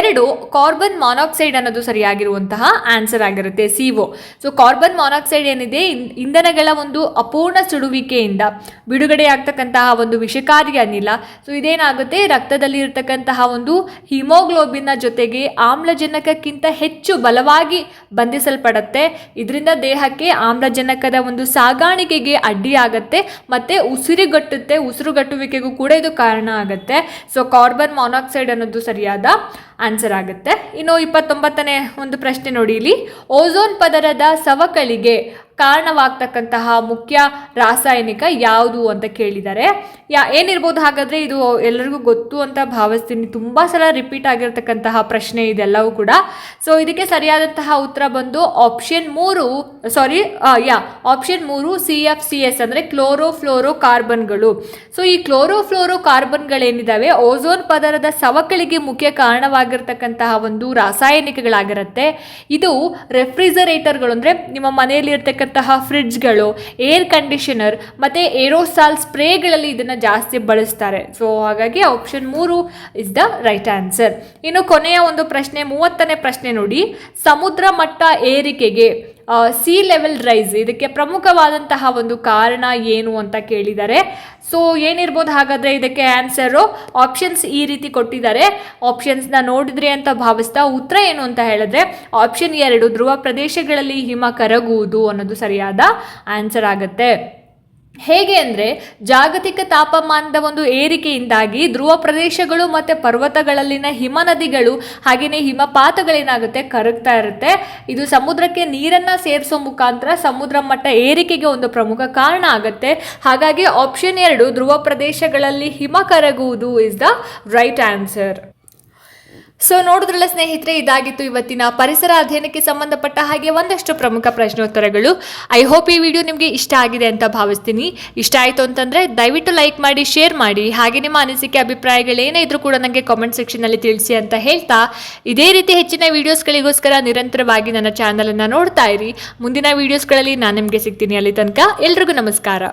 2 ಕಾರ್ಬನ್ ಮಾನಾಕ್ಸೈಡ್ ಅನ್ನೋದು ಸರಿಯಾಗಿರುವಂತಹ ಆನ್ಸರ್ ಆಗಿರುತ್ತೆ, CO. ಸೊ ಕಾರ್ಬನ್ ಮಾನಾಕ್ಸೈಡ್ ಏನಿದೆ ಇಂಧನಗಳ ಒಂದು ಅಪೂರ್ಣ ಸುಡುವಿಕೆಯಿಂದ ಬಿಡುಗಡೆಯಾಗ್ತಕ್ಕಂತಹ ಒಂದು ವಿಷಕಾರಿ ಅನಿಲ. ಸೊ ಇದೇನಾಗುತ್ತೆ, ರಕ್ತದಲ್ಲಿ ಇರತಕ್ಕಂತಹ ಒಂದು ಹಿಮೋಗ್ಲೋಬಿನ್ನ ಜೊತೆಗೆ ಆಮ್ಲಜನಕಕ್ಕಿಂತ ಹೆಚ್ಚು ಬಲವಾಗಿ ಬಂಧಿಸಲ್ಪಡುತ್ತೆ. ಇದರಿಂದ ದೇಹಕ್ಕೆ ಆಮ್ಲಜನಕದ ಒಂದು ಸಾಗಾಣಿಕೆಗೆ ಅಡ್ಡಿಯಾಗತ್ತೆ ಮತ್ತೆ ಉಸಿರುಗಟ್ಟುವಿಕೆಗೂ ಕೂಡ ಇದು ಕಾರಣ ಆಗುತ್ತೆ. ಸೊ ಕಾರ್ಬನ್ ಮಾನಾಕ್ಸೈಡ್ ಅನ್ನೋದು ಸರಿಯಾದ ಆನ್ಸರ್ ಆಗುತ್ತೆ. ಇನ್ನು 29ನೇ ಒಂದು ಪ್ರಶ್ನೆ ನೋಡಿ, ಇಲ್ಲಿ ಓಝೋನ್ ಪದರದ ಸವಕಳಿಗೆ ಕಾರಣವಾಗ್ತಕ್ಕಂತಹ ಮುಖ್ಯ ರಾಸಾಯನಿಕ ಯಾವುದು ಅಂತ ಕೇಳಿದ್ದಾರೆ. ಏನಿರ್ಬೋದು ಹಾಗಾದ್ರೆ? ಇದು ಎಲ್ಲರಿಗೂ ಗೊತ್ತು ಅಂತ ಭಾವಿಸ್ತೀನಿ, ತುಂಬಾ ಸಲ ರಿಪೀಟ್ ಆಗಿರ್ತಕ್ಕಂತಹ ಪ್ರಶ್ನೆ ಇದೆಲ್ಲವೂ ಕೂಡ. ಸೊ ಇದಕ್ಕೆ ಸರಿಯಾದಂತಹ ಉತ್ತರ ಬಂದು ಆಪ್ಷನ್ 3 CFCS ಅಂದ್ರೆ ಕ್ಲೋರೋಫ್ಲೋರೋ ಕಾರ್ಬನ್ಗಳು. ಸೊ ಈ ಕ್ಲೋರೋಫ್ಲೋರೋ ಕಾರ್ಬನ್ಗಳೇನಿದಾವೆ ಓಝೋನ್ ಪದರದ ಸವಕಳಿಗೆ ಮುಖ್ಯ ಕಾರಣವಾಗಿರ್ತಕ್ಕಂತಹ ಒಂದು ರಾಸಾಯನಿಕಗಳಾಗಿರುತ್ತೆ. ಇದು ರೆಫ್ರಿಜರೇಟರ್ಗಳು ಅಂದ್ರೆ ನಿಮ್ಮ ಮನೆಯಲ್ಲಿ ಇರ್ತಕ್ಕಂಥ ಫ್ರಿಡ್ಜ್ಗಳು, ಏರ್ ಕಂಡೀಷನರ್ ಮತ್ತೆ ಏರೋಸಾಲ್ ಸ್ಪ್ರೇಗಳಲ್ಲಿ ಇದನ್ನ ಜಾಸ್ತಿ ಬಳಸ್ತಾರೆ. ಸೊ ಹಾಗಾಗಿ option 3 is the right answer. ಇನ್ನು ಕೊನೆಯ ಒಂದು ಪ್ರಶ್ನೆ 30ನೇ ಪ್ರಶ್ನೆ ನೋಡಿ, ಸಮುದ್ರ ಮಟ್ಟ ಏರಿಕೆಗೆ ಸಿ ಲೆವೆಲ್ ರೈಸ್, ಇದಕ್ಕೆ ಪ್ರಮುಖವಾದಂತಹ ಒಂದು ಕಾರಣ ಏನು ಅಂತ ಕೇಳಿದ್ದಾರೆ. ಸೊ ಏನಿರ್ಬೋದು ಹಾಗಾದರೆ ಇದಕ್ಕೆ ಆನ್ಸರು? ಆಪ್ಷನ್ಸ್ ಈ ರೀತಿ ಕೊಟ್ಟಿದ್ದಾರೆ. ಆಪ್ಷನ್ಸ್ನ ನೋಡಿದ್ರಿ ಅಂತ ಭಾವಿಸ್ತಾ ಉತ್ತರ ಏನು ಅಂತ ಹೇಳಿದ್ರೆ ಆಪ್ಷನ್ 2, ಧ್ರುವ ಪ್ರದೇಶಗಳಲ್ಲಿ ಹಿಮ ಕರಗುವುದು ಅನ್ನೋದು ಸರಿಯಾದ ಆನ್ಸರ್ ಆಗುತ್ತೆ. ಹೇಗೆ ಅಂದರೆ ಜಾಗತಿಕ ತಾಪಮಾನದ ಒಂದು ಏರಿಕೆಯಿಂದಾಗಿ ಧ್ರುವ ಪ್ರದೇಶಗಳು ಮತ್ತು ಪರ್ವತಗಳಲ್ಲಿನ ಹಿಮ ನದಿಗಳು ಹಾಗೆಯೇ ಹಿಮಪಾತಗಳೇನಾಗುತ್ತೆ, ಕರಗ್ತಾ ಇರುತ್ತೆ. ಇದು ಸಮುದ್ರಕ್ಕೆ ನೀರನ್ನು ಸೇರಿಸೋ ಮುಖಾಂತರ ಸಮುದ್ರ ಮಟ್ಟ ಏರಿಕೆಗೆ ಒಂದು ಪ್ರಮುಖ ಕಾರಣ ಆಗುತ್ತೆ. ಹಾಗಾಗಿ ಆಪ್ಷನ್ 2, ಧ್ರುವ ಪ್ರದೇಶಗಳಲ್ಲಿ ಹಿಮ ಕರಗುವುದು is the right answer. So ನೋಡಿದ್ರಲ್ಲ ಸ್ನೇಹಿತರೆ, ಇದಾಗಿತ್ತು ಇವತ್ತಿನ ಪರಿಸರ ಅಧ್ಯಯನಕ್ಕೆ ಸಂಬಂಧಪಟ್ಟ ಹಾಗೆ ಒಂದಷ್ಟು ಪ್ರಮುಖ ಪ್ರಶ್ನೋತ್ತರಗಳು. ಐ ಹೋಪ್ ಈ ವಿಡಿಯೋ ನಿಮಗೆ ಇಷ್ಟ ಆಗಿದೆ ಅಂತ ಭಾವಿಸ್ತೀನಿ. ಇಷ್ಟ ಆಯಿತು ಅಂತಂದರೆ ದಯವಿಟ್ಟು ಲೈಕ್ ಮಾಡಿ, ಶೇರ್ ಮಾಡಿ, ಹಾಗೆ ನಿಮ್ಮ ಅನಿಸಿಕೆ ಅಭಿಪ್ರಾಯಗಳೇನೇ ಇದ್ರೂ ಕೂಡ ನನಗೆ ಕಾಮೆಂಟ್ ಸೆಕ್ಷನಲ್ಲಿ ತಿಳಿಸಿ ಅಂತ ಹೇಳ್ತಾ, ಇದೇ ರೀತಿ ಹೆಚ್ಚಿನ ವೀಡಿಯೋಸ್ಗಳಿಗೋಸ್ಕರ ನಿರಂತರವಾಗಿ ನನ್ನ ಚಾನಲನ್ನು ನೋಡ್ತಾ ಇರಿ. ಮುಂದಿನ ವೀಡಿಯೋಸ್ಗಳಲ್ಲಿ ನಾನು ನಿಮಗೆ ಸಿಗ್ತೀನಿ. ಅಲ್ಲಿ ತನಕ ಎಲ್ರಿಗೂ ನಮಸ್ಕಾರ.